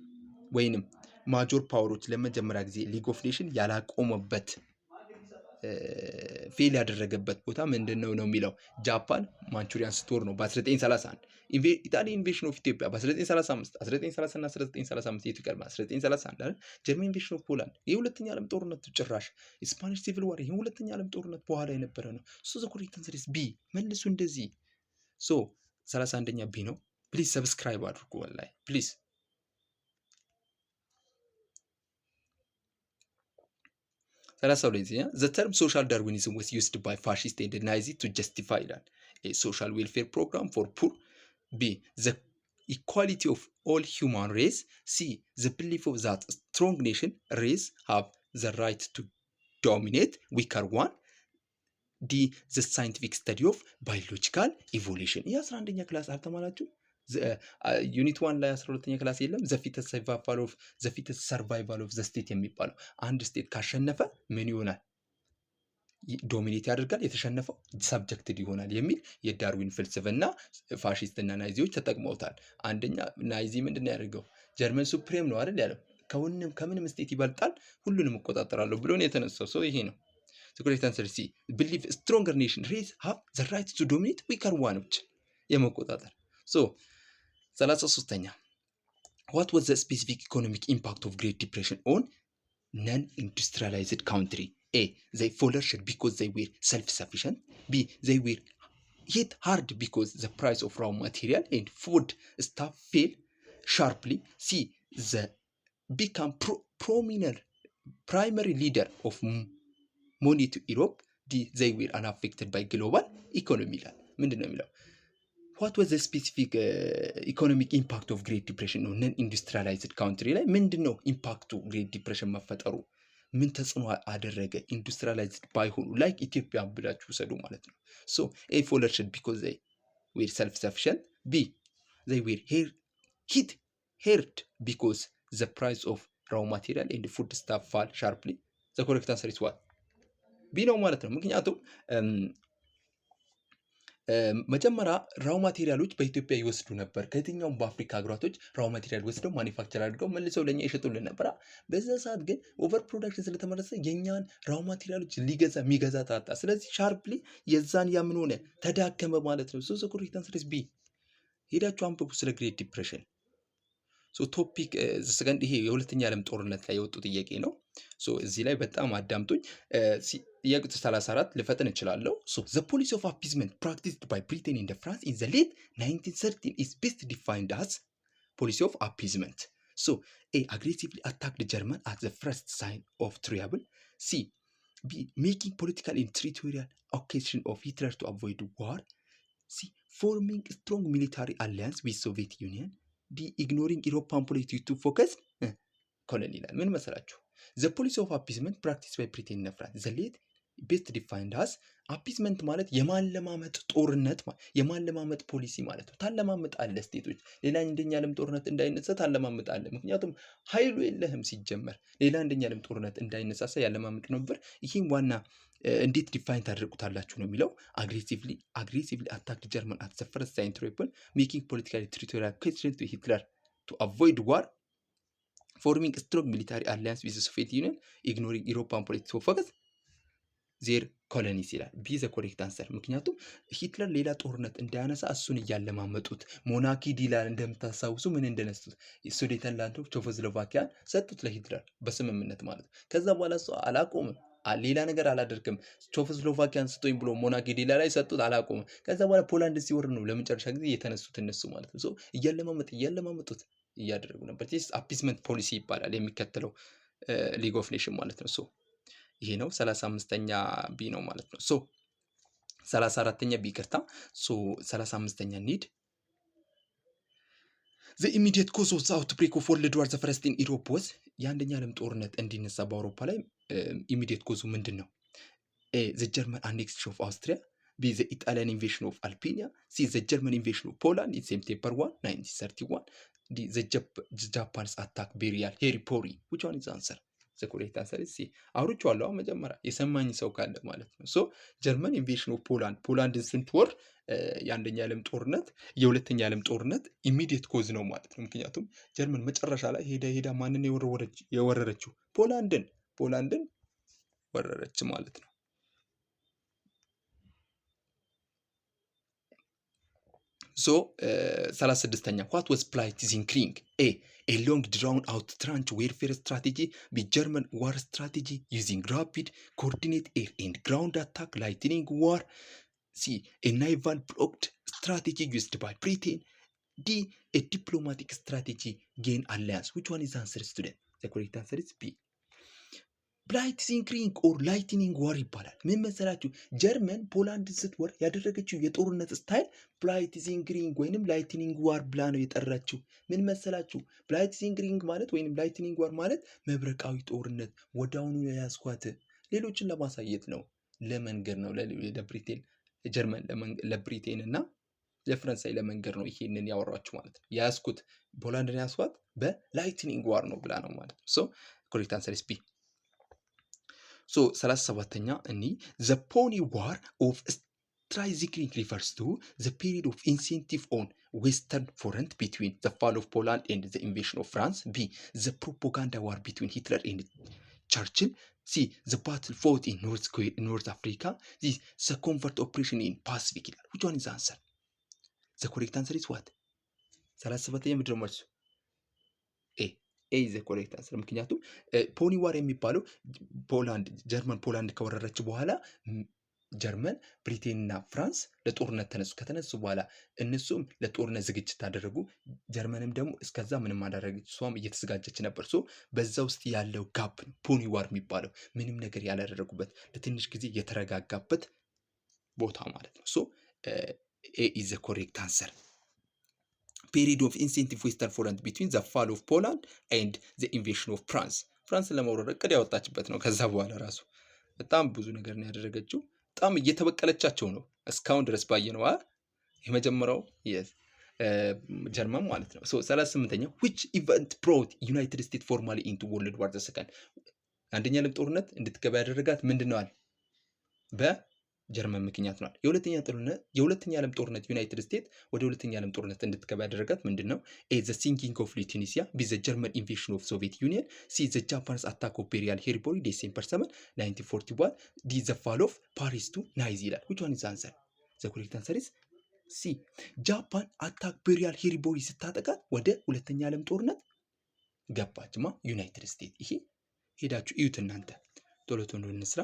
ወይንም ማጆር ፓወሮች ለመጀመሪያ ጊዜ ሊግ ኦፍ ኔሽን ያላቆመበት ፌል ያደረገበት ቦታ ምንድን ነው የሚለው ጃፓን ማንቹሪያን ስትወር ነው በ1931። ኢጣሊ ኢንቬሽን ኦፍ ኢትዮጵያ በ1935 1930 እና 1935 የቱ ይቀድማል? 1931 አይደል? ጀርመን ኢንቬሽን ኦፍ ፖላንድ የሁለተኛ ዓለም ጦርነት ጭራሽ ስፓኒሽ ሲቪል ዋር ይሄ ሁለተኛ ዓለም ጦርነት በኋላ የነበረ ነው። ሶ ዘ ኮሬክት አንሰር ኢዝ ቢ። መልሱ እንደዚህ። ሶ 31ኛ ቢ ነው። ፕሊዝ ሰብስክራይብ አድርጉ ወላሂ ፕሊዝ። 32ኛ the term social Darwinism was used by fascists and Nazis to justify that a social welfare program for poor, b the equality of all human race, c the belief of that strong nation race have the right to dominate weaker one, d the scientific study of biological evolution። ይህ 11ኛ ክላስ አልተማራችሁ? ዩኒት 1 ላይ 12ኛ ክላስ የለም? ዘፊተስ ሰርቫይቫል ኦፍ ዘ ስቴት የሚባለው አንድ ስቴት ካሸነፈ ምን ይሆናል? ዶሚኔት ያደርጋል፣ የተሸነፈው ሰብጀክትድ ይሆናል የሚል የዳርዊን ፍልስፍና ፋሺስትና ናይዚዎች ተጠቅመውታል። አንደኛ ናይዚ ምንድን ያደርገው ጀርመን ሱፕሬም ነው አይደል ያለው፣ ከምንም ስቴት ይበልጣል፣ ሁሉንም እቆጣጠራለሁ ብሎ ነው የተነሳው። ሰው ይሄ ነው ኮሬክት አንሰር ሲ ቢሊቭ ስትሮንገር ኔሽን ሬዝ ሃቭ ዘ ራይት ቱ ዶሚኔት ዊከር ዋኖች የመቆጣጠር። ሶ 33ኛ what was the specific economic impact of Great Depression on non-industrialized country? A they flourished because they were self-sufficient, b they were hit hard because the price of raw material and food stuff fell sharply, c the become prominent primary leader of money to Europe, d they were unaffected by global economy ይላል። ምንድን ነው የሚለው? what was the specific economic impact of Great Depression on non-industrialized country ላይ ምንድን ነው ኢምፓክቱ? ግሬት ዲፕሬሽን መፈጠሩ ምን ተጽዕኖ አደረገ? ኢንዱስትሪያላይዝድ ባይሆኑ ላይክ ኢትዮጵያ ብላችሁ ውሰዱ ማለት ነው። ሶ ኤ flourished because they were self-sufficient, b they were hit because the price of raw material and food stuff fall sharply. the correct answer is what? b ነው ማለት ነው። ምክንያቱም መጀመሪያ ራው ማቴሪያሎች በኢትዮጵያ ይወስዱ ነበር። ከየትኛውም በአፍሪካ ሀገራቶች ራው ማቴሪያል ወስደው ማኒፋክቸር አድርገው መልሰው ለኛ ይሸጡልን ነበር። በዛ ሰዓት ግን ኦቨር ፕሮዳክሽን ስለተመረሰ የኛን ራው ማቴሪያሎች የሚገዛ ታጣ። ስለዚህ ሻርፕሊ የዛን ያምን ሆነ ተዳከመ ማለት ነው። ሶ ኮሬክት አንሰር ኢዝ ቢ። ሄዳችሁ አንብቡ ስለ ግሬት ዲፕሬሽን። ሶ ቶፒክ ሰከንድ ይሄ የሁለተኛ ዓለም ጦርነት ላይ የወጡ ጥያቄ ነው። ሶ እዚህ ላይ በጣም አዳምጡኝ። ጥያቄ 34 ልፈጥን እችላለሁ። ሶ the policy of appeasement practiced by Britain and France in the late 1930s is best defined as policy of appeasement. So A aggressively attacked German at the first sign of trouble, c B. Making political and territorial occasion of Hitler to avoid war. C. Forming strong military alliance with Soviet Union. D. Ignoring European policy to focus ኮሎኒ ይላል። ምን መሰላችሁ? ዘ ፖሊሲ ኦፍ አፒስመንት ፕራክቲስ ባይ ብሪቴን እና ፍራንስ ዘ ሌት ቤስት ዲፋይንድ አስ አፒስመንት ማለት የማለማመጥ ጦርነት የማለማመጥ ፖሊሲ ማለት ነው። ታለማምጣለህ ስቴቶች ሌላ አንደኛ ዓለም ጦርነት እንዳይነሳ ታለማምጣለህ። ምክንያቱም ኃይሉ የለህም ሲጀመር ሌላ አንደኛ ዓለም ጦርነት እንዳይነሳሳ ያለማምጥ ነበር። ይህም ዋና እንዴት ዲፋይን ታደርጉታላችሁ ነው የሚለው። አግሬሲቭሊ አታክ ጀርመን አት ዘ ፈርስት ሳይን ትሪፕል ሜኪንግ ፖለቲካሊ ቴሪቶሪያል ኩዌስችን ቱ ሂትለር ቱ አቮይድ ዋር ፎርሚንግ ስትሮንግ ሚሊታሪ አሊያንስ ዊዝ ሶቪየት ዩኒየን ኢግኖሪንግ ኢሮፓን ፖለቲክስ ፎከስ ዜር ኮሎኒስ ይላል። ቢ ዘ ኮሬክት አንሰር። ምክንያቱም ሂትለር ሌላ ጦርነት እንዳያነሳ እሱን እያለማመጡት ሞናርኪ ዲላል እንደምታስታውሱ ምን እንደነሱት ሱዴተንላንዶች ቼኮስሎቫኪያን ሰጡት ለሂትለር በስምምነት ማለት ነው። ከዛ በኋላ እሱ አላቆምም፣ ሌላ ነገር አላደርግም፣ ቼኮስሎቫኪያን ስጦኝ ብሎ ሞናርኪ ዲላል ላይ ሰጡት፣ አላቆምም። ከዛ በኋላ ፖላንድ ሲወርድ ነው ለመጨረሻ ጊዜ የተነሱት እነሱ ማለት ነው። እያለማመጡት እያደረጉ ነበር። አፒስመንት ፖሊሲ ይባላል የሚከተለው ሊግ ኦፍ ኔሽን ማለት ነው። ይሄ ነው 35ኛ ቢ ነው ማለት ነው። 34ኛ ቢ ይቅርታ። 35ኛ ኒድ ዘ ኢሚዲየት ኮዝ ኦፍ ዘ አውትብሬክ ኦፍ ወርልድ ዋር ዘ ፈርስት ኢን ኢሮፕ ወዝ የአንደኛ ዓለም ጦርነት እንዲነሳ በአውሮፓ ላይ ኢሚዲየት ኮዙ ምንድን ነው? ኤ ዘ ጀርመን አኔክሴሽን ኦፍ አውስትሪያ፣ ቢ ዘ ኢጣሊያን ኢንቬሽን ኦፍ አልቤኒያ፣ ሲ ዘ ጀርመን ኢንቬሽን ኦፍ ፖላንድ ኢን ሴፕቴምበር 1 1931፣ ዲ ዘ ጃፓንስ አታክ ቤሪያል ሄሪፖሪ which one is answer? ዘ ኮሬክት አንሰር ሲ። አውርቼዋለሁ መጀመሪያ የሰማኝ ሰው ካለ ማለት ነው። ጀርመን ኢንቬሽን ኦፍ ፖላንድን ስንትወር የአንደኛ ዓለም ጦርነት የሁለተኛ ዓለም ጦርነት ኢሚዲየት ኮዝ ነው ማለት ነው። ምክንያቱም ጀርመን መጨረሻ ላይ ሄዳ ማንን የወረረችው? ፖላንድን ወረረች ማለት ነው። So 36ኛ what was Blitzkrieg? A long drawn out trench warfare strategy. B German war strategy using rapid coordinate air and ground attack lightning war. C a naval blocked strategy used by Britain. D a diplomatic strategy gain alliance. Which one is the answer, student? The correct answer is B. ብላይትሲንክሪንግ ኦር ላይትኒንግ ዋር ይባላል። ምን መሰላችሁ? ጀርመን ፖላንድ ስትወር ያደረገችው የጦርነት ስታይል ብላይትሲንክሪንግ ወይንም ላይትኒንግ ዋር ብላ ነው የጠራችው። ምን መሰላችሁ? ብላይትሲንክሪንግ ማለት ወይንም ላይትኒንግ ዋር ማለት መብረቃዊ ጦርነት፣ ወዳውኑ የያዝኳት ሌሎችን ለማሳየት ነው፣ ለመንገር ነው ለብሪቴን ጀርመን ለብሪቴን እና ለፈረንሳይ ለመንገር ነው ይሄንን ያወራችሁ ማለት ነው። የያዝኩት ፖላንድን ያዝኳት በላይትኒንግ ዋር ነው ብላ ነው ማለት ነው። ሶ ኮሬክት አንሰር ኢዝ ቢ። 37ኛ እኒ ዘ ፖኒ ዋር ኦፍ ስትራይዚክሪንግ ሪፈርስ ቱ ዘ ፒሪድ ኦፍ ኢንሴንቲቭ ኦን ዌስተርን ፍሮንት ቢትዊን ዘ ፋል ኦፍ ፖላንድ ኤንድ ዘ ኢንቬሽን ኦፍ ፍራንስ። ቢ ዘ ፕሮፓጋንዳ ዋር ቢትዊን ሂትለር ኤንድ ቸርችል። ሲ ዘ ባትል ፎት ኢን ኖርዝ አፍሪካ። ዚ ዘ ኮንቨርት ኦፕሬሽን ኢን ፓሲፊክ ይላል። which one is answer? ዘ ኮሬክት አንሰር ኢዝ ዋት? 37ኛ ምንድን ነው መልሱ? ኤ ዘ ኮሬክት አንሰር። ምክንያቱም ፖኒ ዋር የሚባለው ጀርመን ፖላንድ ከወረረች በኋላ ጀርመን ብሪቴንና ፍራንስ ለጦርነት ከተነሱ በኋላ እነሱም ለጦርነት ዝግጅት አደረጉ። ጀርመንም ደግሞ እስከዛ ምንም አላደረገች፣ እሷም እየተዘጋጀች ነበር። በዛ ውስጥ ያለው ጋፕ ነው ፖኒ ዋር የሚባለው። ምንም ነገር ያላደረጉበት ለትንሽ ጊዜ የተረጋጋበት ቦታ ማለት ነው። ኤ ኢዝ ዘ ኮሬክት አንሰር። ፔሪድ ኦፍ ኢንሴንቲቭ ዌስተርን ፍሮንት ቢትዊን ዘ ፋል ኦፍ ፖላንድ ኤንድ ዘ ኢንቬሽን ኦፍ ፍራንስ። ፍራንስን ለመውረር እቅድ ያወጣችበት ነው። ከዛ በኋላ ራሱ በጣም ብዙ ነገር ነው ያደረገችው። በጣም እየተበቀለቻቸው ነው እስካሁን ድረስ ባየነው የመጀመሪያው ጀርመን ማለት ነው። 38ኛ which event brought United States formally into World War II? አንደኛ ዓለም ጦርነት እንድትገባ ያደረጋት ምንድነው አለ? በጀርመን ምክንያት ነው። የሁለተኛ ዓለም ጦርነት ዩናይትድ ስቴትስ ወደ ሁለተኛ ዓለም ጦርነት እንድትገባ ያደረጋት ምንድነው? ኤ ዘ ሲንኪንግ ኦፍ ቱኒሲያ፣ ቢ ዘ ጀርመን ኢንቬሽን ኦፍ ሶቪየት ዩኒየን፣ ሲ ዘ ጃፓንስ አታክ ኦፍ ቤሪያል ሄሪፖሪ ዲሴምበር 7 1941፣ ዲ ዘ ፋል ኦፍ ፓሪስ ቱ ናይዚ ይላል። which one is the answer? ዘ ኮሬክት አንሰር ኢዝ ሲ። ጃፓን አታክ ቤሪያል ሄሪፖሪ ስታጠቃት ወደ ሁለተኛ ዓለም ጦርነት ገባችማ ዩናይትድ ስቴትስ። ይሄ ሄዳችሁ እዩት እናንተ። ቶሎ እንስራ።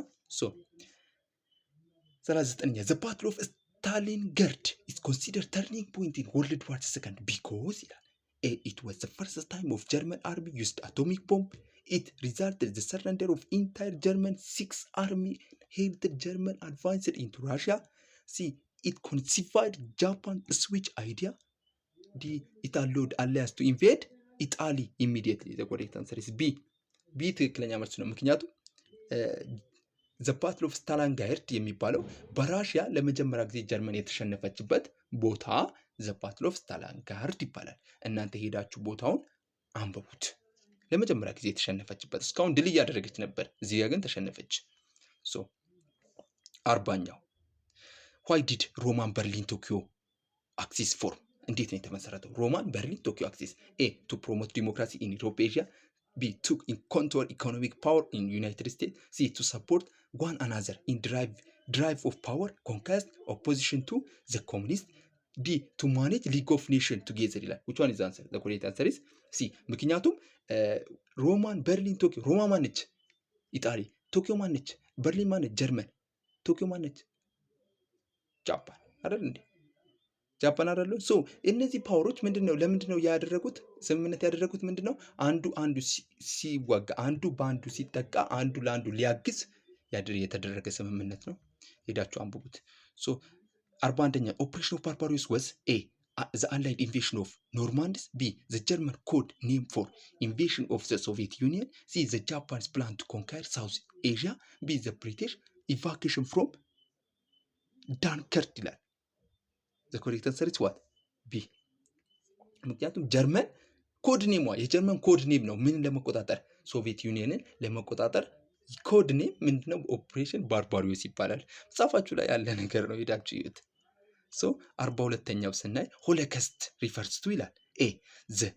39ኛ ዘ ባትል ኦፍ ስታሊንግራድ is considered turning point in World War II because ይላል። A it was the first time of German army used atomic bomb. it resulted the surrender of entire German Sixth Army held German advanced into Russia. See, it conceived Japan switch idea. It allowed allies to invade Italy immediately. The correct answer is B. ትክክለኛ መልስ ነው። ምክንያቱም ዘ ባትል ኦፍ ስታሊንጋርድ የሚባለው በራሽያ ለመጀመሪያ ጊዜ ጀርመን የተሸነፈችበት ቦታ ዘ ባትል ኦፍ ስታሊንጋርድ ይባላል። እናንተ ሄዳችሁ ቦታውን አንብቡት። ለመጀመሪያ ጊዜ የተሸነፈችበት፣ እስካሁን ድል እያደረገች ነበር፣ እዚህ ግን ተሸነፈች። ሶ 40ኛው ዋይ ዲድ ሮማን በርሊን ቶኪዮ አክሲስ ፎርም? እንዴት ነው የተመሰረተው? ሮማን በርሊን ቶኪዮ አክሲስ ኤ ቱ ፕሮሞት ዲሞክራሲ ኢን ዩሮፕ ኤዥያ፣ B to control economic power in United States, C to support one another in drive of power, conquest, opposition to the communist, D to manage League of Nations together ይላል። which one is the answer? The correct answer is C። ምክንያቱም ሮማን በርሊን ቶኪዮ፣ ሮማ ማነች? ኢጣሊ። ቶኪዮ ማነች? በርሊን ማነች? ጀርመን። ቶኪዮ ማነች? ጃፓን አይደል እንዴ? ጃፓን አይደለም። ሶ እነዚህ ፓወሮች ምንድነው ለምንድነው ያደረጉት ስምምነት ያደረጉት? ምንድነው አንዱ ሲዋጋ፣ አንዱ በአንዱ ሲጠቃ፣ አንዱ ለአንዱ ሊያግዝ የተደረገ ስምምነት ነው። ሄዳችሁ አንብቡት። ሶ 41ኛ ኦፕሬሽን ኦፍ ባርባሪስ ወዝ ኤ the allied invasion of Normands, B the German code name for invasion of the Soviet Union, C the Japan's plan to conquer South Asia, B the British evacuation from Dunkirk ይላል። the correct answer is what? B። ምክንያቱም ጀርመን ኮድ ኔሟ የጀርመን ኮድ ኔም ነው። ምን ለመቆጣጠር? ሶቪየት ዩኒየንን ለመቆጣጠር ኮድ ኔም ምንድነው? ኦፕሬሽን ባርባሪዮስ ይባላል። መጽሐፋችሁ ላይ ያለ ነገር ነው፣ ሄዳችሁ እዩት። ሶ 42ኛው ስናይ ሆሎኮስት ሪፈርስ ቱ ይላል። ኤ ዘ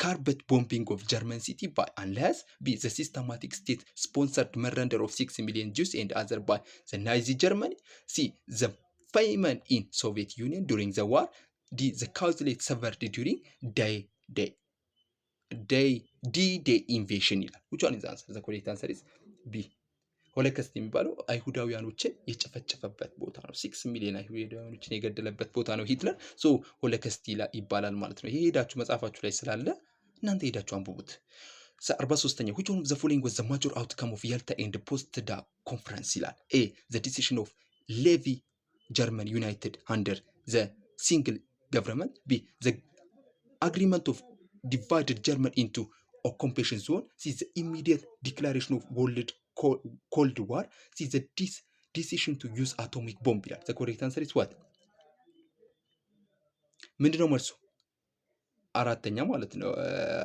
ካርበት ቦምቢንግ ኦፍ ጀርመን ሲቲ ባይ አንላስ፣ ቢ ዘ ሲስተማቲክ ስቴት ስፖንሰርድ መረንደር ኦፍ 6 ሚሊዮን ጁስ ኤንድ አዘር ባይ ዘ ናዚ ጀርመኒ፣ ሲ ዘ famine in Soviet Union during the war, the causally suffered during D-Day invasion ይላል። which one is the answer? The correct answer is B። ሆሎኮስት የሚባለው አይሁዳውያኖችን የጨፈጨፈበት ቦታ ነው። 6 ሚሊዮን አይሁዳውያኖችን የገደለበት ቦታ ነው ሂትለር። ሶ ሆሎኮስት ይባላል ማለት ነው። ይሄ ሄዳችሁ መጽሐፋችሁ ላይ ስላለ እናንተ ሄዳችሁ አንብቡት። 43ኛው which one of the following was the major outcome of Yalta and Potsdam conference ይላል። A the decision of Levy German united under the single government, B the agreement of divided German into occupation zone, C the immediate declaration of Cold War, C the decision to use atomic bomb ይላል። the correct answer is what? ምንድነው መልሱ? አራተኛ ማለት ነው።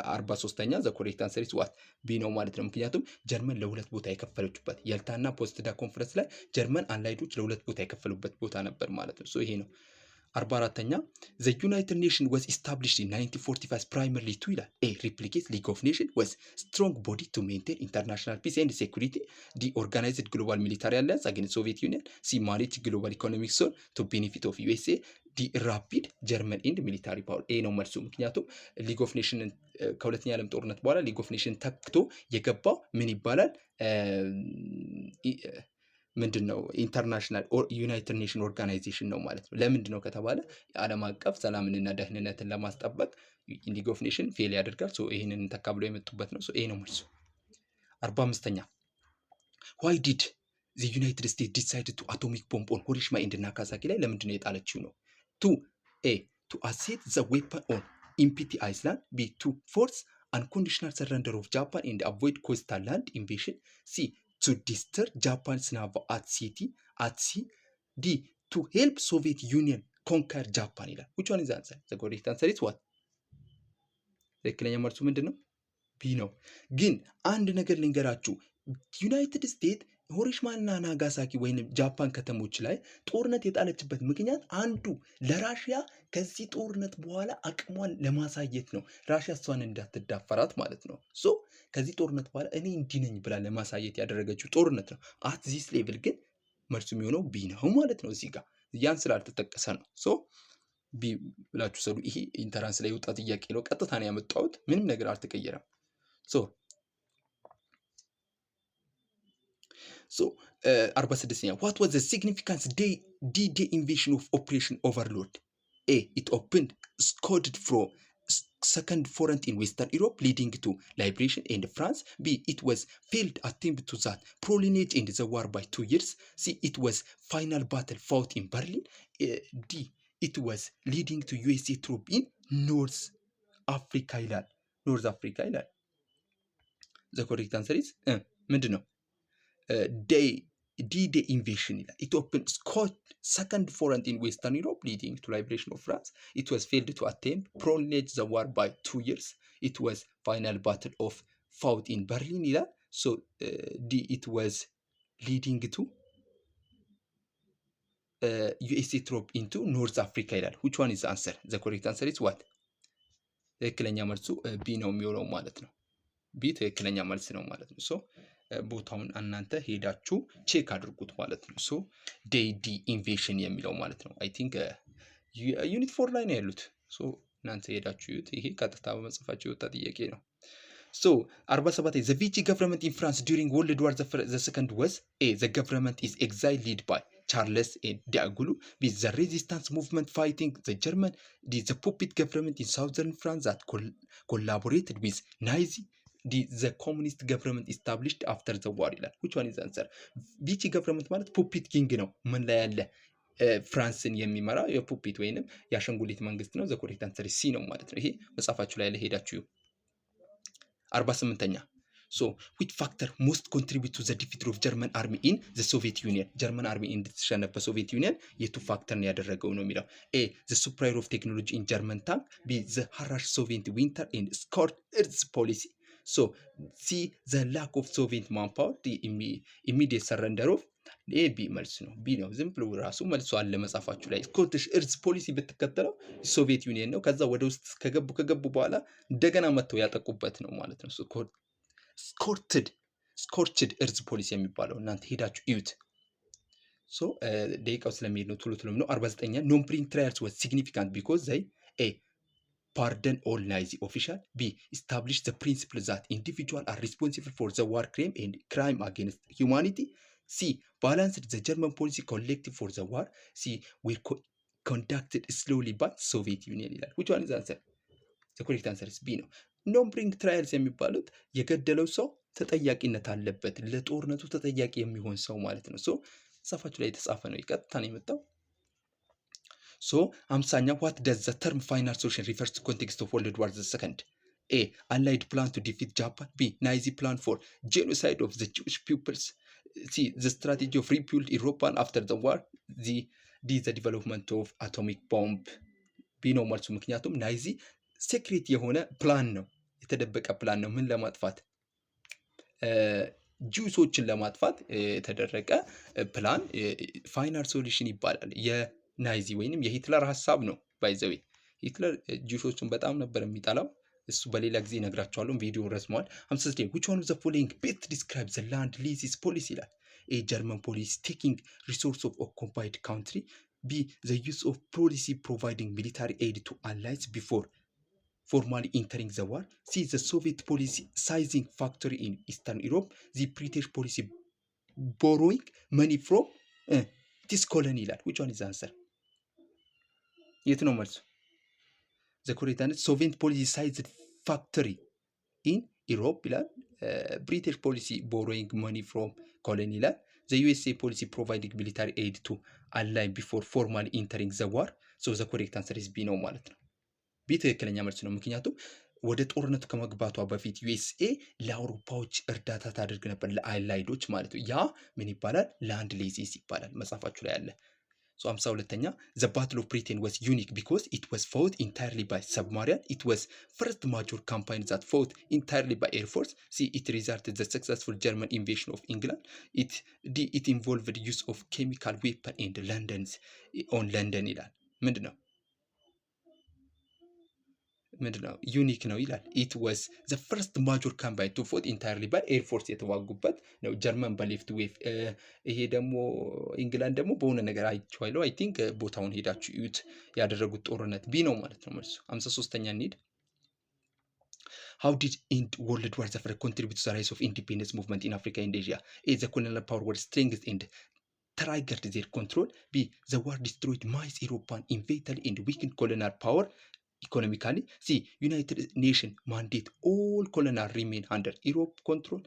43ኛ the correct answer is what? B ነው ማለት ነው። ምክንያቱም ጀርመን ለሁለት ቦታ የከፈለችበት የልታና ፖትስዳም ኮንፈረንስ ላይ ጀርመን አላይዶች ለሁለት ቦታ የከፈሉበት ቦታ ነበር ማለት ነው። ሶ ይሄ ነው። 44ኛ the United Nations was established in 1945 primarily to ይላል። A replicate League of Nations was strong body to maintain international peace and security, D organized global military alliance against Soviet Union, C manage global economic zone to benefit of USA, ዲ ራፒድ ጀርመን ኢንድ ሚሊታሪ ፓወር። ኤ ነው መልሱ። ምክንያቱም ሊግ ኦፍ ኔሽን ከሁለተኛ ዓለም ጦርነት በኋላ ሊግ ኦፍ ኔሽን ተክቶ የገባው ምን ይባላል? ምንድን ነው? ኢንተርናሽናል ዩናይትድ ኔሽን ኦርጋናይዜሽን ነው ማለት ነው። ለምንድን ነው ከተባለ የዓለም አቀፍ ሰላምንና ደህንነትን ለማስጠበቅ ሊግ ኦፍ ኔሽን ፌል ያደርጋል። ሶ ይህንን ተካብሎ የመጡበት ነው። ሶ ኤ ነው መልሱ። 45ኛ ዋይ ዲድ the United States decided to atomic bomb on Hiroshima and Nagasaki ላይ ለምንድን ነው የጣለችው ነው? to asset the weapon on Impiti Island, B to force unconditional surrender of Japan and avoid coastal land invasion, C to destroy Japan's naval at sea, D to help Soviet Union conquer Japan ይላል። which one is the answer? the correct answer is what? ትክክለኛ መልሱ ምንድን ነው? ቢ ነው። ግን አንድ ነገር ልንገራችሁ፣ ዩናይትድ ስቴትስ ሂሮሺማና ናጋሳኪ ወይንም ጃፓን ከተሞች ላይ ጦርነት የጣለችበት ምክንያት አንዱ ለራሽያ ከዚህ ጦርነት በኋላ አቅሟን ለማሳየት ነው። ራሽያ እሷን እንዳትዳፈራት ማለት ነው። ሶ ከዚህ ጦርነት በኋላ እኔ እንዲህ ነኝ ብላ ለማሳየት ያደረገችው ጦርነት ነው። አት ዚስ ሌቭል ግን መልሱ የሚሆነው ቢ ነው ማለት ነው። እዚህ ጋር ያን ስላልተጠቀሰ ነው። ሶ ቢ ብላችሁ ሰዱ። ይሄ ኢንተራንስ ላይ የወጣ ጥያቄ ነው። ቀጥታ ነው ያመጣሁት። ምንም ነገር አልተቀየረም። So 46ኛ what was the significance D-Day invasion of Operation Overlord? A it opened scouted from second front in Western Europe, leading to liberation. And France, B, it was failed attempt to that prolonged in the war by 2 years. C, it was final battle fought in Berlin. D, it was leading to USA troop in North Africa ይላል። ኖርዝ አፍሪካ ይላል። ዘ ኮሬክት አንሰር ኢዝ ምንድን ነው? D-Day invasion ይላል። It opened second front in Western Europe, leading to liberation of France. It was failed to attempt prolonged the war by 2 years. It was final battle of fought in Berlin ይላል። So D, it was leading to USA troop into North Africa ይላል። Which one is the answer? The correct answer is what? ትክክለኛ መልሱ ቢ ነው የሚሆነው ማለት ነው። ቢ ትክክለኛ መልስ ነው ማለት ነው። ሶ ቦታውን እናንተ ሄዳችሁ ቼክ አድርጉት ማለት ነው። ሶ ዴይ ዲ ኢንቬሽን የሚለው ማለት ነው። አይ ቲንክ ዩኒት 4 ላይ ነው ያሉት። ሶ እናንተ ሄዳችሁ ይዩት። ይሄ ቀጥታ በመጽፋችሁ የወጣ ጥያቄ ነው። ሶ 47 ዘ ቪቺ ገቨርንመንት ኢን ፍራንስ ዱሪንግ ወርልድ ዋር ዘ ሰከንድ ዋዝ ኤ ዘ ገቨርንመንት ኢዝ ኤግዛይል ሊድ ባይ ቻርለስ ዲአጉሉ ቢ ዘ ሬዚስታንስ ሙቭመንት ፋይቲንግ ዘ ጀርመን ዲ ዘ ፑፒት ገቨርንመንት ኢን ሳውዘርን ፍራንስ ዛት ኮላቦሬትድ ዊዝ ናይዚ the communist government established after the war ይላል። which one is the answer? ቪቺ ገቨርንመንት ማለት ፑፒት ኪንግ ነው። ምን ላይ ያለ ፍራንስን የሚመራ የፑፒት ወይንም የአሻንጉሊት መንግስት ነው። ዘ ኮሬክት አንሰር ሲ ነው ማለት ነው። ይሄ መጽሐፋችሁ ላይ ሄዳችሁ 48ኛ so which factor most contribute to the defeat of German army in the Soviet Union? ጀርመን አርሚ እንድትሸነፍ በሶቪየት ዩኒየን የቱ ፋክተር ነው ያደረገው ነው የሚለው። ኤ the superior of technology in German tank. B the harsh Soviet winter and scorched earth policy. So C the lack of Soviet manpower. D immediate surrender of ኤ ቢ መልስ ነው። ቢ ነው። ዝም ብሎ ራሱ መልሶ አለ መጽሐፋችሁ ላይ። ስኮትሽ እርዝ ፖሊሲ ብትከተለው ሶቪየት ዩኒየን ነው። ከዛ ወደ ውስጥ ከገቡ በኋላ እንደገና መጥተው ያጠቁበት ነው ማለት ነው። ስኮርችድ እርዝ ፖሊሲ የሚባለው እናንተ ሄዳችሁ እዩት። ሶ ደቂቃው ስለሚሄድ ነው ቶሎ ነው። 49ኛ ኖምፕሪንግ ትራያልስ was significant because they A pardon all Nazi officials. B establish the principle that individuals are responsible for the war crime and crime against humanity. C balanced the German policy collective for the war. C were conducted slowly by Soviet Union ይላል። which one is the answer? The correct answer is B ነው። ኖምፕሪንግ ትራያልስ የሚባሉት የገደለው ሰው ተጠያቂነት አለበት፣ ለጦርነቱ ተጠያቂ የሚሆን ሰው ማለት ነው። ሶ መጽሐፋችሁ ላይ የተጻፈ ነው፣ ቀጥታ ነው የመጣው። ሶ 50ኛ what does the term final solution refers to context of World War II? A allied plan to defeat Japan. B Nazi plan for genocide of the Jewish peoples. C the strategy of rebuild Europe after the war. D the development of atomic bomb. B ነው መልሱ። ምክንያቱም ናይዚ ሴክሬት የሆነ ፕላን ነው፣ የተደበቀ ፕላን ነው። ምን ለማጥፋት? ጁሶችን ለማጥፋት የተደረገ ፕላን ፋይናል ሶሉሽን ይባላል። የናይዚ ወይንም የሂትለር ሀሳብ ነው። ባይዘዌ ሂትለር ጁሶችን በጣም ነበር የሚጠላው። እሱ በሌላ ጊዜ እነግራቸዋለሁ፣ ቪዲዮ ረዝሟል። 59 which one of the following best describe the land leases policy ይላል። A German policy taking resource of occupied country. B the use of policy providing military aid to allies before formally entering the war. C the Soviet policy sizing factory in Eastern Europe. The British policy borrowing money from this colony ይላል። which one is the answer? የት ነው መልሱ? the correct answer Soviet policy sized factory in Europe ይላል። British policy borrowing money from colony ይላል። the USA policy providing military aid to ally before formally entering the war. so the correct answer is B ነው ማለት ነው። ቢ ትክክለኛ መልስ ነው። ምክንያቱም ወደ ጦርነቱ ከመግባቷ በፊት ዩኤስኤ ለአውሮፓዎች እርዳታ ታደርግ ነበር፣ ለአላይዶች ማለት ነው። ያ ምን ይባላል? ላንድ ሊዚስ ይባላል። መጽሐፋችሁ ላይ አለ። 52ኛ the battle of Britain was unique because it was fought entirely by submarine. It was first major campaign that fought entirely by air force. C it resulted the successful German invasion of England. It involved use of chemical weapon and London ይላል። ምንድነው? ዩኒክ ነው ይላል። ኢት ዋዝ ዘ ፈርስት ማጆር ካምፓይን ቱ ፎት ኢንታየርሊ ባይ ኤር ፎርስ የተዋጉበት ነው። ጀርመን በሌፍት ዌቭ፣ ይሄ ደግሞ ኢንግላንድ ደግሞ በሆነ ነገር አይቼዋለሁ። አይ ቲንክ ቦታውን ሄዳችሁ እዩት። ያደረጉት ጦርነት ቢ ነው ማለት ነው መልሱ። 53ኛ እንሂድ። How did end World War II contribute to the rise of independence movement in Africa and Asia? A the colonial power was strengthened and triggered their control. B the war destroyed mass European invasion and weakened colonial power. economically. See, United Nations mandate all colonial remain under Europe control.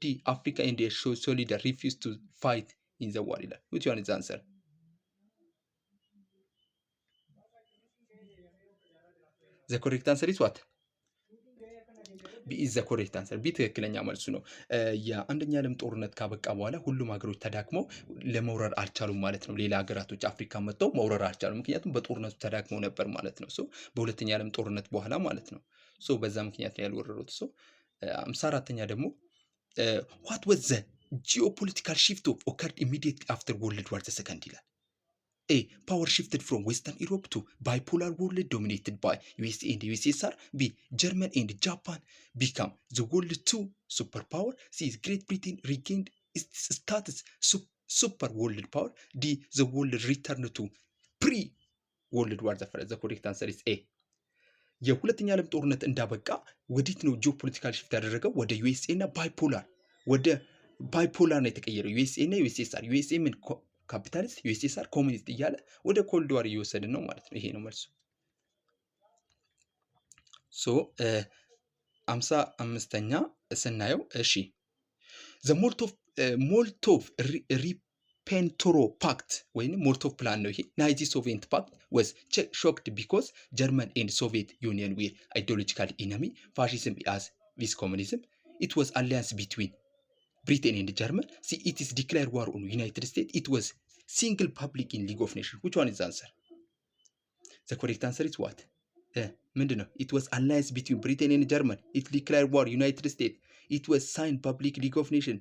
The Africa and their soldier refuse to fight in the war ይላል። which one is the answer? The correct answer is what? ቢ ኢዝ ዘ ኮሬክት አንሰር። ቢ ትክክለኛ መልሱ ነው። የአንደኛ ዓለም ጦርነት ካበቃ በኋላ ሁሉም ሀገሮች ተዳክመው ለመውረር አልቻሉም ማለት ነው። ሌላ ሀገራቶች አፍሪካ መጥተው መውረር አልቻሉም፣ ምክንያቱም በጦርነቱ ተዳክመው ነበር ማለት ነው። በሁለተኛ ዓለም ጦርነት በኋላ ማለት ነው። በዛ ምክንያት ነው ያልወረሩት። 54ኛ ደግሞ ዋት ወዝ ዘ ጂኦፖለቲካል ሽፍት ኦፍ ኦከርድ ኢሚዲየትሊ አፍተር ወርልድ ዋር ዘ ሰከንድ ይላል። A. Power shifted from Western Europe to bipolar world dominated by USA and USSR. B. Germany and Japan become the world two superpower. C. Great Britain regained its status super world power. D. The world returned to pre-World War. The correct answer is A. የሁለተኛ ዓለም ጦርነት እንዳበቃ ወዴት ነው ጂኦፖለቲካል ሽፍት ያደረገው? ወደ ዩኤስኤ እና ባይፖላር ነው የተቀየረው። ዩኤስኤ እና ዩኤስኤስአር። ዩኤስኤ ምን ካፒታሊስት፣ ዩኤስኤስአር ኮሚኒስት እያለ ወደ ኮልድ ዋር እየወሰድን ነው ማለት ነው። ይሄ ነው መልሱ። 55ኛ ስናየው እሺ ዘ ሞልቶቭ ሪፔንቶሮ ፓክት ወይም ሞልቶቭ ፕላን ነው ይሄ። ናዚ ሶቪየት ፓክት ወዝ ሾክድ ቢኮዝ ጀርመን ኤንድ ሶቪየት ዩኒየን ዌር አይዲዮሎጂካል ኢነሚ ፋሺዝም አዝ ዊዝ ኮሚኒዝም ኢት ዋዝ አሊያንስ ቢትዊን Britain and German. See, it is declared war on United States. It was single public in League of Nations. Which one is the answer? The correct answer is what? ምንድነው? It was alliance between Britain and German. It declared war United States. It was signed public League of Nations.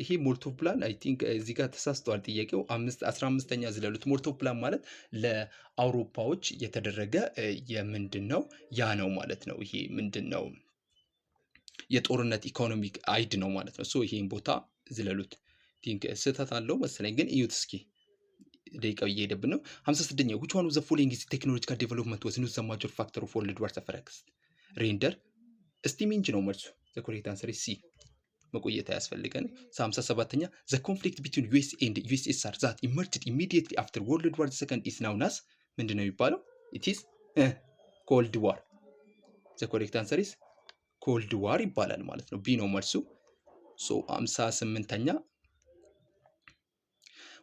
ይሄ ሞልቶቭ ፕላን አይ ቲንክ እዚህ ጋር ተሳስተዋል ጥያቄው። 15ኛ ዝለሉት። ሞልቶቭ ፕላን ማለት ለአውሮፓዎች የተደረገ የምንድን ነው ያ ነው ማለት ነው። ይሄ ምንድን ነው የጦርነት ኢኮኖሚክ አይድ ነው ማለት ነው። ይሄን ቦታ ዝለሉት። ቲንክ ስህተት አለው መሰለኝ፣ ግን እዩት እስኪ ደቂቃው እየሄደብን ነው። 56ኛው which one of the following is technological development was not the major factor of World War first? ሬንደር ስቲም ኢንጂን ነው መልሱ። the correct answer is C. መቆየት ያስፈልገን። 57ኛ the conflict between US and USSR that emerged immediately after World War II is known as ምንድን ነው የሚባለው? it is cold war. the correct answer is cold war ይባላል ማለት ነው። ቢ ነው መልሱ። 58ኛ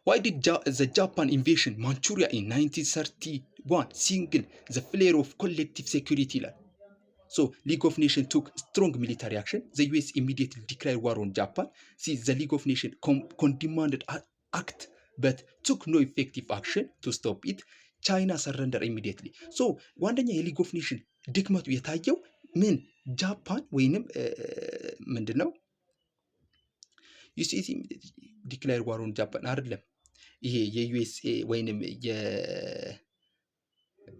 why did the Japan invasion Manchuria in 1931 signal the flare of collective security ይላል። League of Nations took strong military action. The US immediately declared war on Japan. See, the League of Nations condemned act but took no effective action to stop it. China surrendered immediately. ዋንደኛ የሊግ ኦፍ ኔሽን ድክመቱ የታየው ምን ጃፓን ወይንም ምንድነው ዩኤስኤ ዲክሌር ዋር ኦን ጃፓን አይደለም። ይሄ የዩኤስኤ ወይንም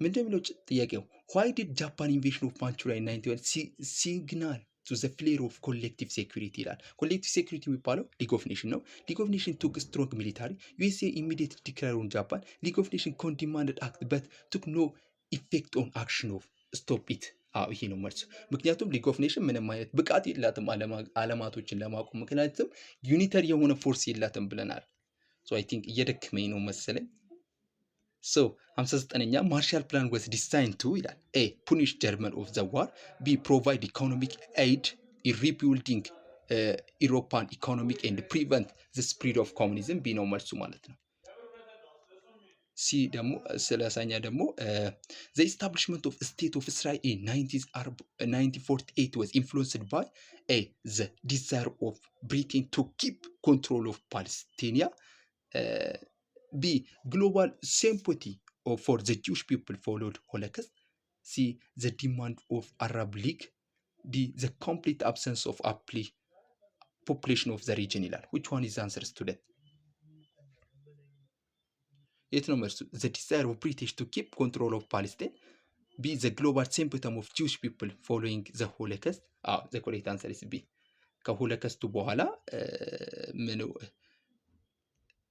ምንድነው ጥያቄው? why did Japan invasion of Manchuria in 1991 signal to the flare of collective security ይላል። collective security የሚባለው League of Nations ነው። League of Nations took strong military. USA immediately declared on Japan. League of Nations condemned act but took no effect on action of stop it. ይሄ ነው መልሱ። ምክንያቱም ሊግ ኦፍ ኔሽን ምንም አይነት ብቃት የላትም አለማቶችን ለማቆም፣ ምክንያቱም ዩኒተሪ የሆነ ፎርስ የላትም ብለናል። አይ ቲንክ እየደከመኝ ነው መሰለኝ። 59ኛ ማርሻል ፕላን was designed to ይላል A. punish German of the war. B. provide economic aid in rebuilding European economic and prevent the spread of communism. B ነው መልሱ ማለት ነው። ሲ ደግሞ 30ኛ ደግሞ the establishment of state of Israel in 1948 was influenced by A. the desire of Britain to keep control of Palestine. B. global sympathy for the Jewish people followed Holocaust. C. the demand of Arab League. D. the complete absence of population of the region ይላል። which one is the answer student? የት ነው መልሱ? the desire of British to keep control of Palestine. B. the global sympathy of Jewish people following the Holocaust. the correct answer is B. ከሆሎካስቱ በኋላ ምን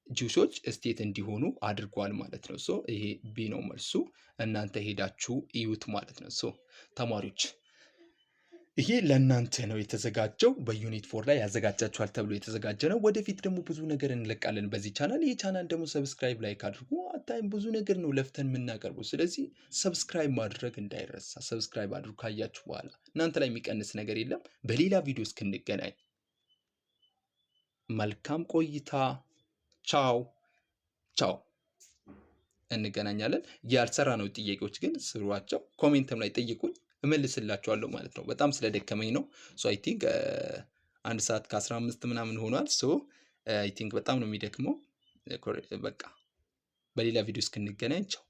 ጁሶች ስቴት እንዲሆኑ አድርጓል ማለት ነው። ይሄ ቢ ነው መልሱ። እናንተ ሄዳችሁ እዩት ማለት ነው። ተማሪዎች ይሄ ለእናንተ ነው የተዘጋጀው። በዩኒት 4 ላይ ያዘጋጃችኋል ተብሎ የተዘጋጀ ነው። ወደፊት ደግሞ ብዙ ነገር እንለቃለን በዚህ ቻናል። ይህ ቻናል ደግሞ ሰብስክራይብ ላይክ አድርጉ። አታይም ብዙ ነገር ነው ለፍተን የምናቀርበው። ስለዚህ ሰብስክራይብ ማድረግ እንዳይረሳ። ሰብስክራይብ አድርጉ። ካያችሁ በኋላ እናንተ ላይ የሚቀንስ ነገር የለም። በሌላ ቪዲዮ እስክንገናኝ መልካም ቆይታ። ቻው ቻው። እንገናኛለን። ያልሰራነው ጥያቄዎች ግን ስሯቸው፣ ኮሜንትም ላይ ጠይቁኝ እመልስላችኋለሁ ማለት ነው። በጣም ስለደከመኝ ነው። ሶ አይ ቲንክ 1 ሰዓት ከ15 ምናምን ሆኗል። ሶ አይ ቲንክ በጣም ነው የሚደክመው። በቃ በሌላ ቪዲዮ እስክንገናኝ ቻው።